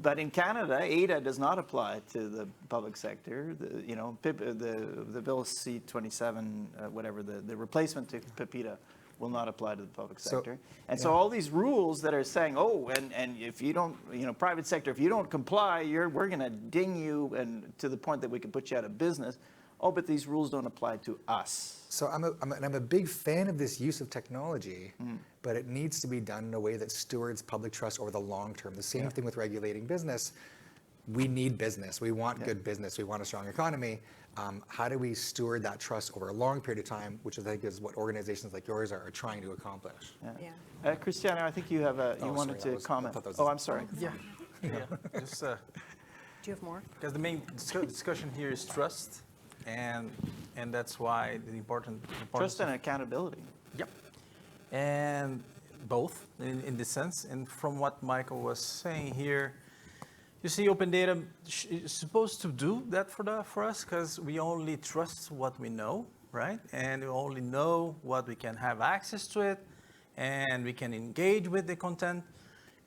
But in Canada, Ajah does not apply to the public sector. The Bill C-27, whatever, the replacement to PIPEDA will not apply to the public sector. So all these rules that are saying, and if you don't, private sector, if you don't comply, we're going to ding you, and to the point that we can put you out of business. Oh, but these rules don't apply to us. So I'm a big fan of this use of technology, but it needs to be done in a way that stewards public trust over the long term. The same thing with regulating business. We need business. We want good business. We want a strong economy. How do we steward that trust over a long period of time, which I think is what organizations like yours are trying to accomplish. Cristiano, I think you have you wanted to comment. I'm sorry. Yeah. Just, do you have more? Because the main discussion here is trust. And that's why the important trust and accountability. Yep. And both in this sense. And from what Michael was saying here, you see, open data is supposed to do that for us because we only trust what we know, right? And we only know what we can have access to it, and we can engage with the content,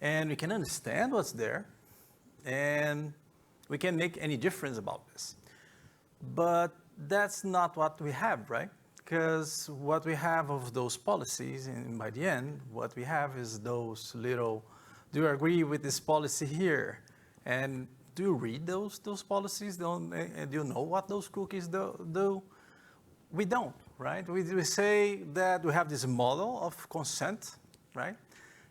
and we can understand what's there, and we can make any difference about this. But that's not what we have, right? Because what we have of those policies, and by the end, what we have is those little, do you agree with this policy here? And do you read those policies? Do you know what those cookies do? We don't, right? We say that we have this model of consent, right?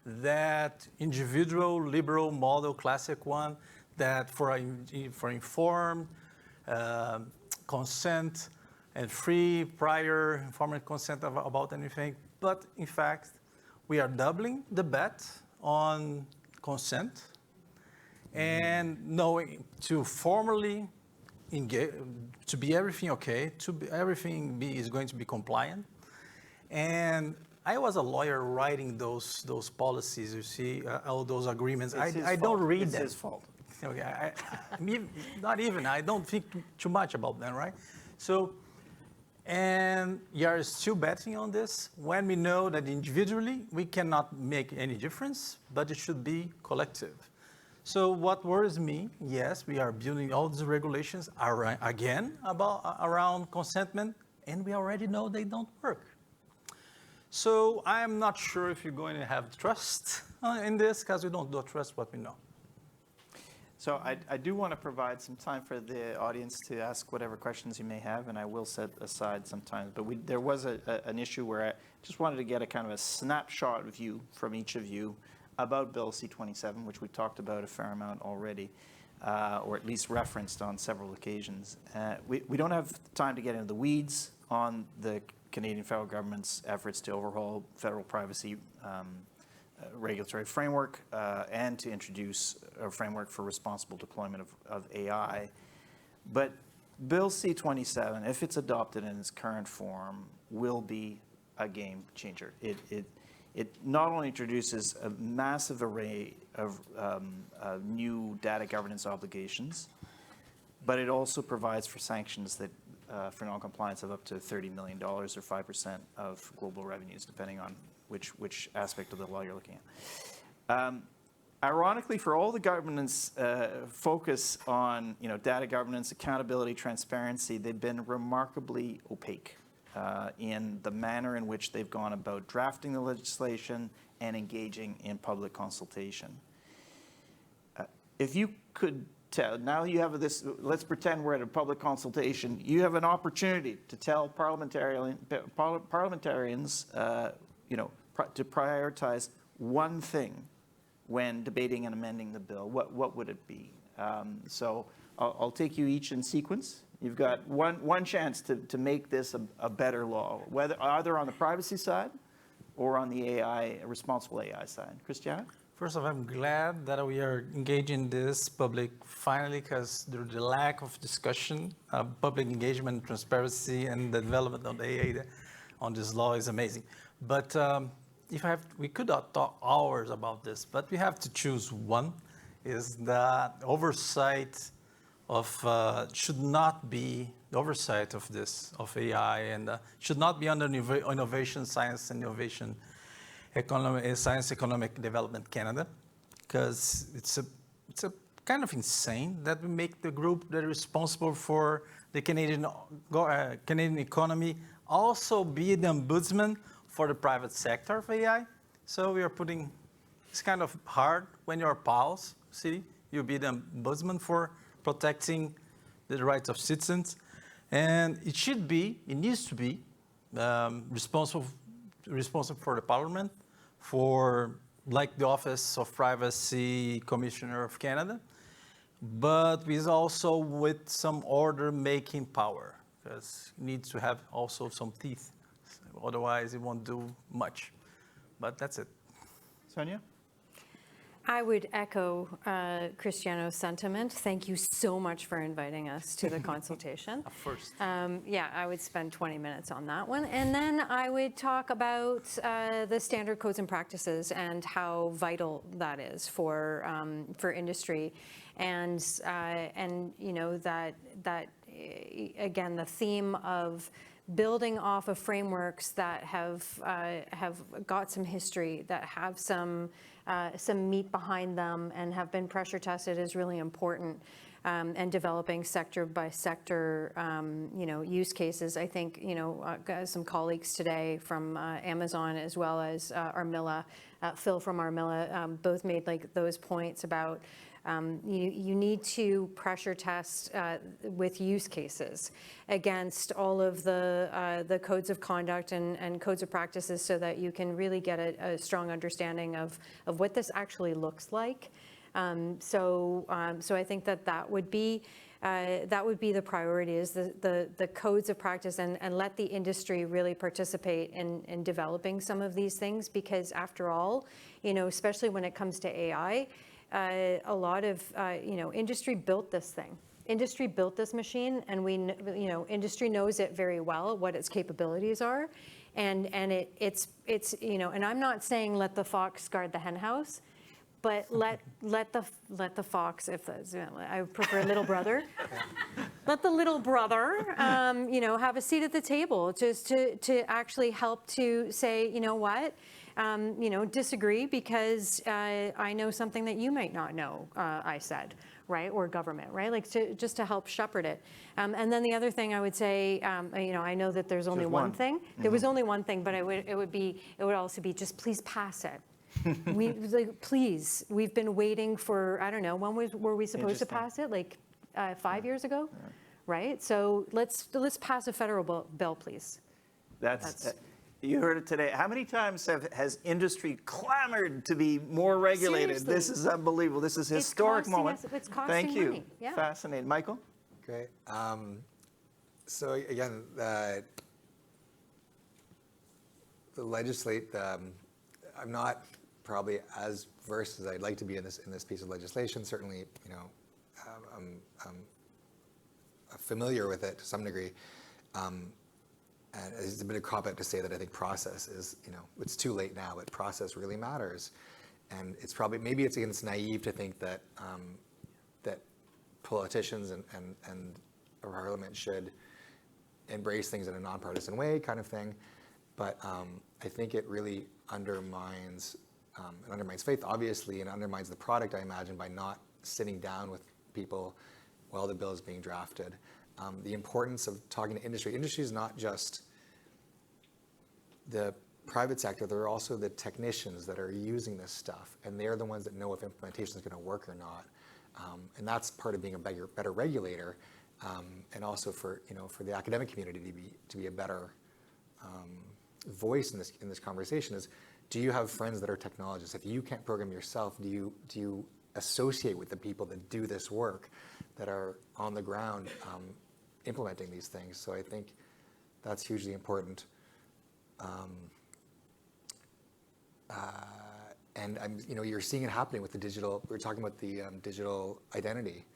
That individual, liberal model, classic one, that for informed consent and free, prior, informed consent about anything. But in fact, we are doubling the bet on consent and knowing to formally engage, to be everything okay, everything is going to be compliant. And I was a lawyer writing those policies, you see, all those agreements. I don't read them. It's his fault. Okay, not even, I don't think too much about them, right? So, and you're still betting on this when we know that individually we cannot make any difference, but it should be collective. So what worries me, yes, we are building all these regulations again around consentment, and we already know they don't work. So I'm not sure if you're going to have trust in this, because we don't trust what we know. So I do want to provide some time for the audience to ask whatever questions you may have, and I will set aside some time. But there was an issue where I just wanted to get a kind of a snapshot view from each of you about Bill C-27, which we've talked about a fair amount already, or at least referenced on several occasions. We don't have time to get into the weeds on the Canadian federal government's efforts to overhaul federal privacy regulatory framework and to introduce a framework for responsible deployment of AI. But Bill C-27, if it's adopted in its current form, will be a game changer. It not only introduces a massive array of new data governance obligations, but it also provides for sanctions that for non-compliance of up to $30 million or 5% of global revenues, depending on which aspect of the law you're looking at. Ironically, for all the government's focus on data governance, accountability, transparency, they've been remarkably opaque in the manner in which they've gone about drafting the legislation and engaging in public consultation. If you could tell, now you have this, let's pretend we're at a public consultation, you have an opportunity to tell parliamentarians to prioritize one thing when debating and amending the bill, what would it be? So I'll take you each in sequence. You've got one chance to make this a better law, either on the privacy side or on the responsible AI side. Cristiano? First of all, I'm glad that we are engaging this public finally, because the lack of discussion, public engagement, transparency, and the development of the AI on this law is amazing. But we could talk hours about this, but we have to choose one. Is that oversight of should not be the oversight of this of AI, and should not be under innovation, science, and innovation, science, economic development Canada, because it's a kind of insane that we make the group that is responsible for the Canadian economy also be the ombudsman for the private sector of AI. So we are putting, it's kind of hard when you're pals, see, you'll be the ombudsman for protecting the rights of citizens. And it needs to be responsible for the parliament, for like the Office of Privacy Commissioner of Canada, but with also with some order-making power, because it needs to have also some teeth. Otherwise, it won't do much. But that's it. Sonia? I would echo Cristiano's sentiment. Thank you so much for inviting us to the consultation. First. Yeah, I would spend 20 minutes on that one. And then I would talk about the standard codes and practices and how vital that is for industry. And you know, that again, the theme of building off of frameworks that have got some history, that have some meat behind them, and have been pressure tested is really important. And developing sector by sector, use cases. I think, some colleagues today from Amazon, as well as Armilla, Phil from Armilla, both made those points about you need to pressure test with use cases against all of the codes of conduct and codes of practices, so that you can really get a strong understanding of what this actually looks like. So I think that would be the priority, is the codes of practice, and let the industry really participate in developing some of these things, because after all, especially when it comes to AI, a lot of industry built this thing. Industry built this machine, and industry knows it very well, what its capabilities are, and it's and I'm not saying let the fox guard the hen house. But let the fox, I prefer little brother, let the little brother, have a seat at the table, just to actually help to say, you know what, disagree because I know something that you might not know. I said, right, or government, right, just to help shepherd it. And then the other thing I would say, I know that there's only one thing. There was only one thing, but it would also be just please pass it. Please, we've been waiting for, I don't know, when were we supposed to pass it? 5 years ago, right? So let's pass a federal bill, please. That's you heard it today. How many times has industry clamored to be more regulated? Seriously. This is unbelievable. This is a historic moment. It's costing Thank you. money. Yeah. Fascinating. Michael? Great. So again, the legislate. I'm not probably as versed as I'd like to be in this piece of legislation. Certainly, I'm familiar with it to some degree. And it's a bit of a cop-out to say that I think process is, it's too late now, but process really matters. And it's probably, maybe it's naive to think that that politicians and our parliament should embrace things in a nonpartisan way, kind of thing. But I think it really undermines faith, obviously, and undermines the product, I imagine, by not sitting down with people while the bill is being drafted. The importance of talking to industry. Industry is not just the private sector, there are also the technicians that are using this stuff, and they're the ones that know if implementation is going to work or not. And that's part of being a better regulator, and also for the academic community to be a better voice in this conversation is, do you have friends that are technologists? If you can't program yourself, do you associate with the people that do this work, that are on the ground implementing these things? So I think that's hugely important. And you're seeing it happening with the digital. We're talking about the digital identity.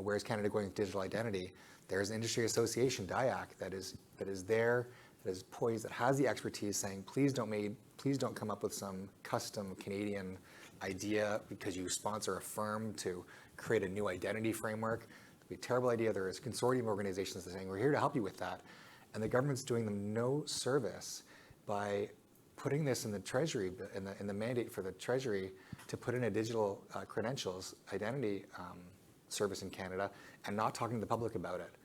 Where's Canada going with digital identity? There's an industry association, DIAC, that is there, that is poised, that has the expertise, saying, please don't come up with some custom Canadian idea because you sponsor a firm to create a new identity framework. It'd be a terrible idea. There is consortium organizations that are saying, we're here to help you with that. And the government's doing them no service by putting this in the Treasury, in the mandate for the Treasury to put in a digital credentials identity service in Canada, and not talking to the public about it.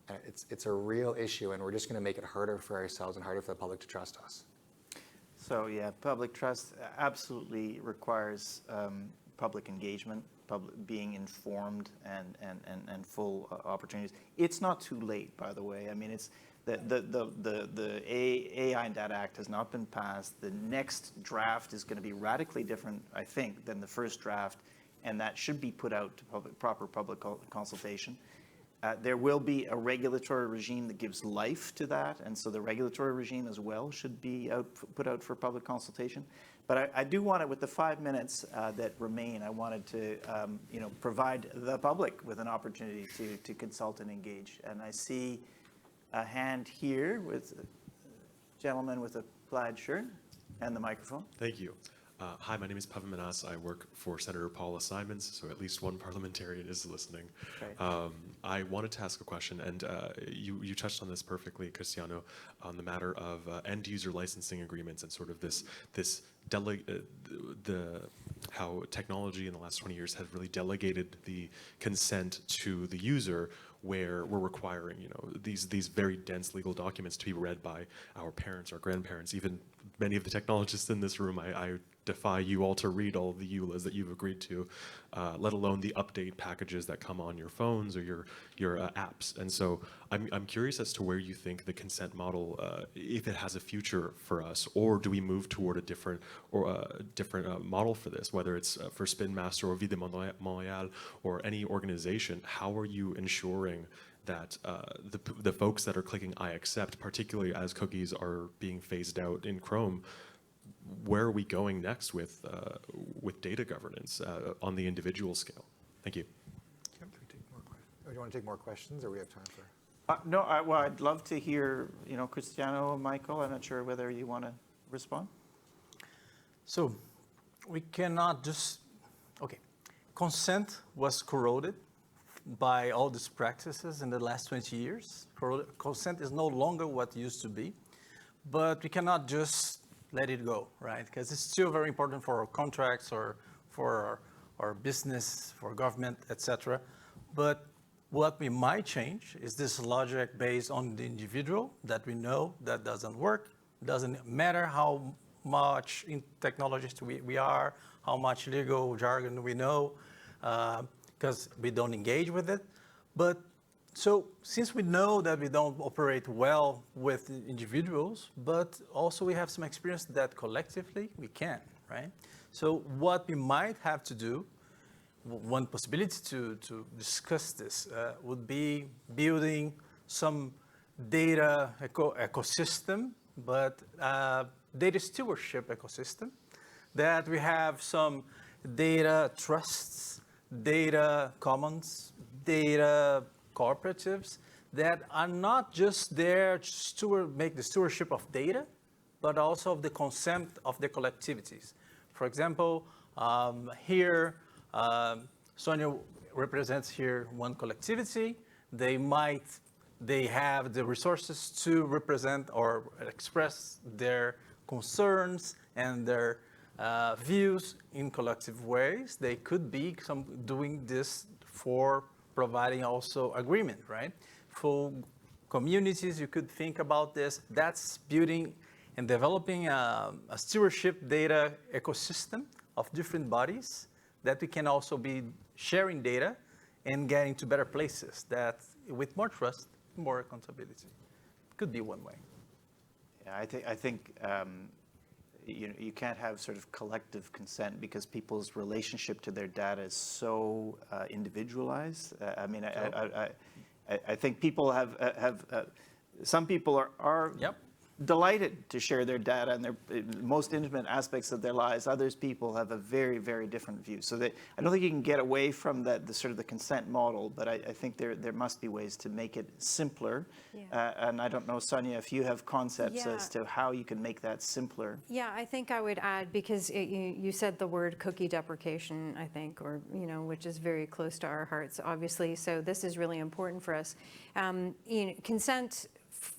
And it's a real issue, and we're just going to make it harder for ourselves and harder for the public to trust us. So yeah, public trust absolutely requires public engagement, being informed, and full opportunities. It's not too late, by the way. I mean, it's the AI and Data Act has not been passed. The next draft is going to be radically different, I think, than the first draft, and that should be put out to proper public consultation. There will be a regulatory regime that gives life to that, and so the regulatory regime as well should be put out for public consultation. But I do want to, with the 5 minutes that remain, I wanted to provide the public with an opportunity to consult and engage. And I see a hand here with a gentleman with a plaid shirt and the microphone. Thank you. Hi, my name is Pavan Manas. I work for Senator Paula Simons, so at least one parliamentarian is listening. Right. I wanted to ask a question, and you touched on this perfectly, Cristiano, on the matter of end-user licensing agreements and sort of how technology in the last 20 years has really delegated the consent to the user, where we're requiring, these very dense legal documents to be read by our parents, our grandparents, even many of the technologists in this room. I defy you all to read all of the EULAs that you've agreed to, let alone the update packages that come on your phones or your apps. And so I'm curious as to where you think the consent model, if it has a future for us, or do we move toward a different model for this, whether it's for Spin Master or Vie de Montréal or any organization. How are you ensuring that the folks that are clicking I accept, particularly as cookies are being phased out in Chrome, where are we going next with data governance on the individual scale? Thank you. Do you want to take more questions, or we have time for? No, well, I'd love to hear, Cristiano, Michael. I'm not sure whether you want to respond. So we cannot just, okay, consent was corroded by all these practices in the last 20 years. Consent is no longer what it used to be, but we cannot just let it go, right? Because it's still very important for our contracts or for our business, for government, etc. But what we might change is this logic based on the individual that we know that doesn't work. Doesn't matter how much in technologists we are, how much legal jargon we know, because we don't engage with it. But so since we know that we don't operate well with individuals, but also we have some experience that collectively we can, right? So what we might have to do, one possibility to discuss this would be building some data ecosystem, but data stewardship ecosystem, that we have some data trusts, data commons, data cooperatives that are not just there to make the stewardship of data, but also of the consent of the collectivities. For example, here, Sonia represents here one collectivity. They have the resources to represent or express their concerns and their views in collective ways. They could be doing this for providing also agreement, right? For communities, you could think about this. That's building and developing a stewardship data ecosystem of different bodies that we can also be sharing data and getting to better places that with more trust, more accountability. Could be one way. Yeah, I think you can't have sort of collective consent because people's relationship to their data is so individualized. I think people have some people are Yep. delighted to share their data and their most intimate aspects of their lives. Others people have a very, very different view. So I don't think you can get away from the sort of the consent model, but I think there must be ways to make it simpler. Yeah. And I don't know, Sonia, if you have concepts Yeah. as to how you can make that simpler. Yeah, I think I would add, because you said the word cookie deprecation, I think, or, which is very close to our hearts, obviously. So this is really important for us. Consent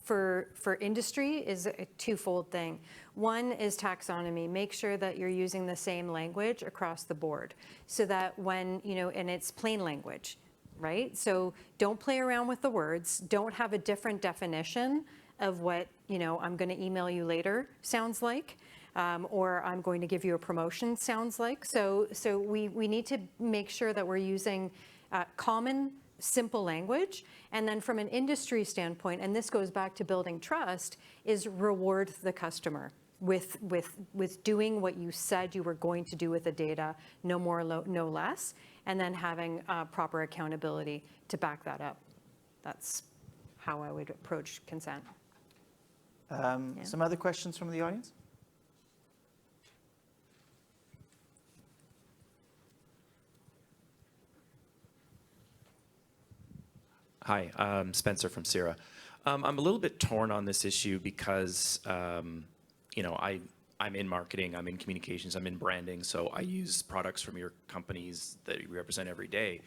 for industry is a twofold thing. One is taxonomy. Make sure that you're using the same language across the board, so that when, and it's plain language, right? So don't play around with the words. Don't have a different definition of what, I'm going to email you later sounds like, or I'm going to give you a promotion sounds like. So we need to make sure that we're using common, simple language. And then from an industry standpoint, and this goes back to building trust, is reward the customer with doing what you said you were going to do with the data, no more, no less, and then having proper accountability to back that up. That's how I would approach consent. Some other questions from the audience? Hi, I'm Spencer from CIRA. I'm a little bit torn on this issue because, I I'm in marketing, I'm in communications, I'm in branding, so I use products from your companies that you represent every day.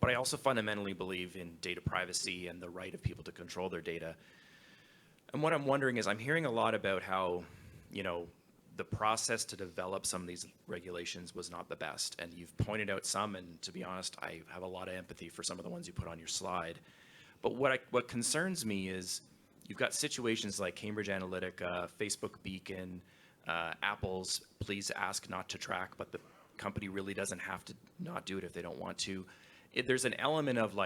But I also fundamentally believe in data privacy and the right of people to control their data. And what I'm wondering is, I'm hearing a lot about how, the process to develop some of these regulations was not the best. And you've pointed out some, and to be honest, I have a lot of empathy for some of the ones you put on your slide. But what concerns me is you've got situations like Cambridge Analytica, Facebook Beacon, Apple's please ask not to track, but the company really doesn't have to not do it if they don't want to. There's an element of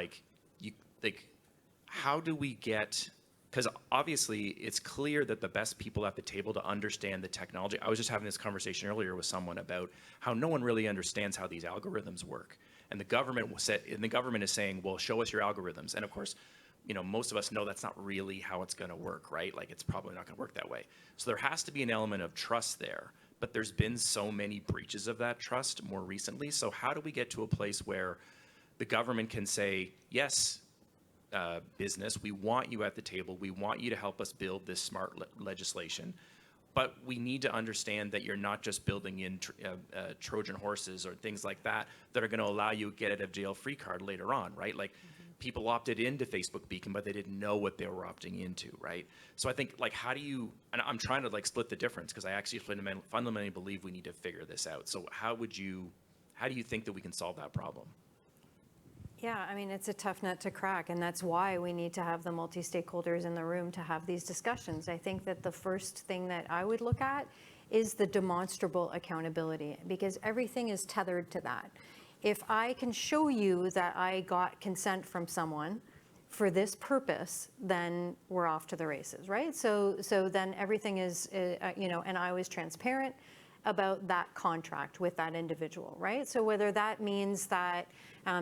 how do we get, because obviously it's clear that the best people at the table to understand the technology. I was just having this conversation earlier with someone about how no one really understands how these algorithms work. And the government is saying, well, show us your algorithms. And of course, most of us know that's not really how it's going to work, right? Like, it's probably not going to work that way. So there has to be an element of trust there. But there's been so many breaches of that trust more recently. So how do we get to a place where the government can say, yes, business, we want you at the table. We want you to help us build this smart legislation. But we need to understand that you're not just building in Trojan horses or things like that are going to allow you to get out of jail free card later on, right? Like, people opted into Facebook Beacon, but they didn't know what they were opting into, right? So I think, how do you, and I'm trying to split the difference, because I actually fundamentally believe we need to figure this out. So how do you think that we can solve that problem? Yeah, I mean, it's a tough nut to crack, and that's why we need to have the multi-stakeholders in the room to have these discussions. I think that the first thing that I would look at is the demonstrable accountability, because everything is tethered to that. If I can show you that I got consent from someone for this purpose, then we're off to the races, right? So then everything is, and I was transparent about that contract with that individual, right? So whether that means that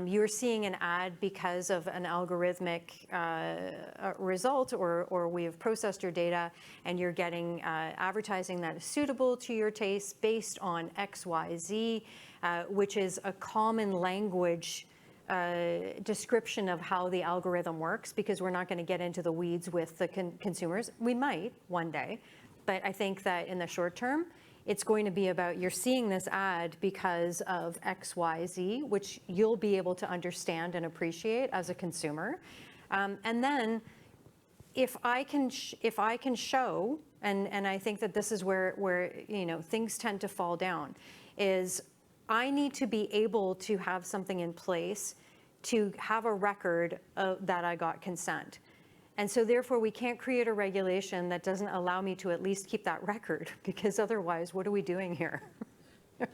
you're seeing an ad because of an algorithmic result, or we have processed your data and you're getting advertising that is suitable to your taste based on X, Y, Z, which is a common language description of how the algorithm works, because we're not going to get into the weeds with the consumers. We might one day, but I think that in the short term, it's going to be about, you're seeing this ad because of X, Y, Z, which you'll be able to understand and appreciate as a consumer. And then if I can show, and I think that this is where things tend to fall down, is I need to be able to have something in place to have a record that I got consent. And so therefore, we can't create a regulation that doesn't allow me to at least keep that record, because otherwise, what are we doing here?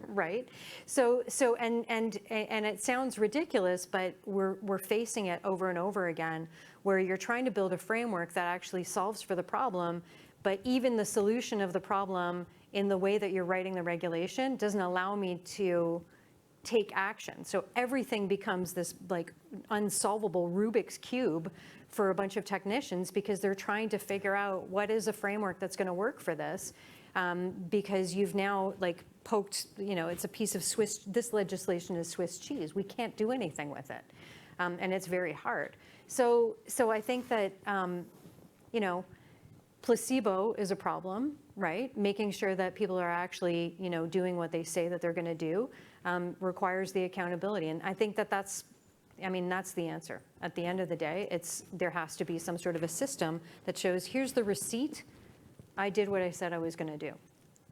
Right? So and it sounds ridiculous, but we're facing it over and over again, where you're trying to build a framework that actually solves for the problem, but even the solution of the problem in the way that you're writing the regulation doesn't allow me to take action. So everything becomes this unsolvable Rubik's Cube for a bunch of technicians, because they're trying to figure out what is a framework that's going to work for this, because you've now poked, it's a piece of this legislation is Swiss cheese. We can't do anything with it, and it's very hard. So I think that, placebo is a problem, right? Making sure that people are actually, doing what they say that they're going to do requires the accountability. And I think that's the answer. At the end of the day, there has to be some sort of a system that shows, here's the receipt. I did what I said I was going to do.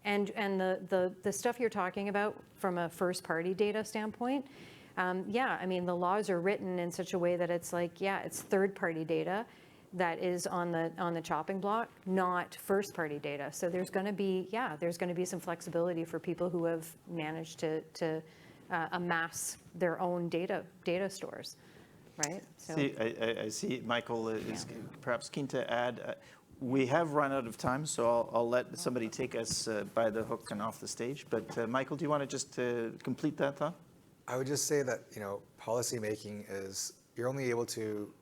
And the stuff you're talking about from a first-party data standpoint, the laws are written in such a way that it's it's third-party data that is on the chopping block, not first-party data. So there's going to be some flexibility for people who have managed to amass their own data stores, right? So, I see Michael is perhaps keen to add. We have run out of time, so I'll let somebody take us by the hook and off the stage. But Michael, do you want to just complete that thought? I would just say that policy making is, you're only able to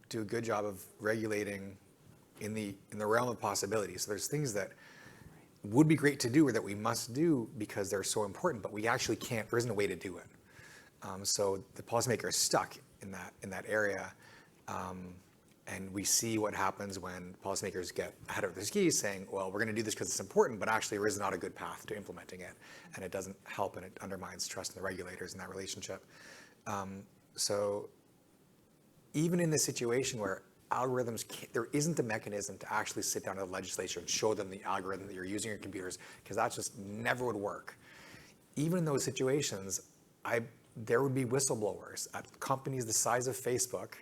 do a good job of regulating in the realm of possibilities. So there's things that would be great to do, or that we must do because they're so important, but we actually can't. There isn't a way to do it. So the policymaker is stuck in that area, And we see what happens when policymakers get ahead of their skis saying, well, we're going to do this because it's important, but actually there is not a good path to implementing it. And it doesn't help, and it undermines trust in the regulators in that relationship. So even in this situation where algorithms, there isn't a mechanism to actually sit down to the legislature and show them the algorithm that you're using in your computers, because that just never would work. Even in those situations, there would be whistleblowers at companies the size of Facebook.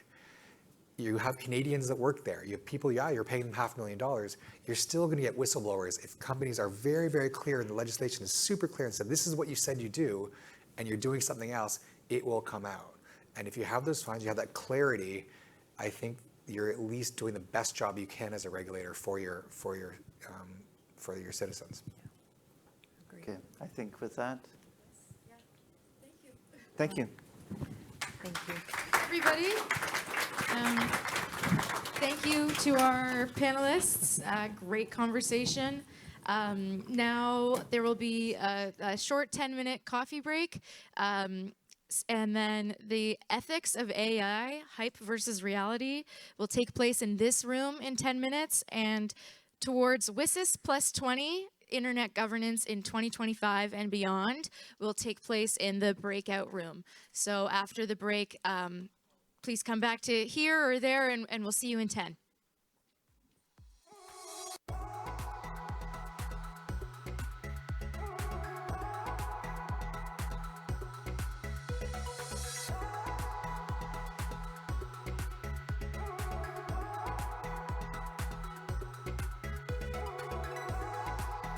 You have Canadians that work there. You have people, you're paying them $500,000. You're still going to get whistleblowers if companies are very, very clear and the legislation is super clear and said, this is what you said you do, and you're doing something else, it will come out. And if you have those fines, you have that clarity, I think you're at least doing the best job you can as a regulator for your citizens. Okay, I think with that. Thank you. Thank you. Everybody. Thank you to our panelists. Great conversation. Now there will be a short 10-minute coffee break. And then the ethics of AI, hype versus reality, will take place in this room in 10 minutes. And towards WSIS plus 20, internet governance in 2025 and beyond, will take place in the breakout room. So after the break, please come back to here or there, and we'll see you in 10.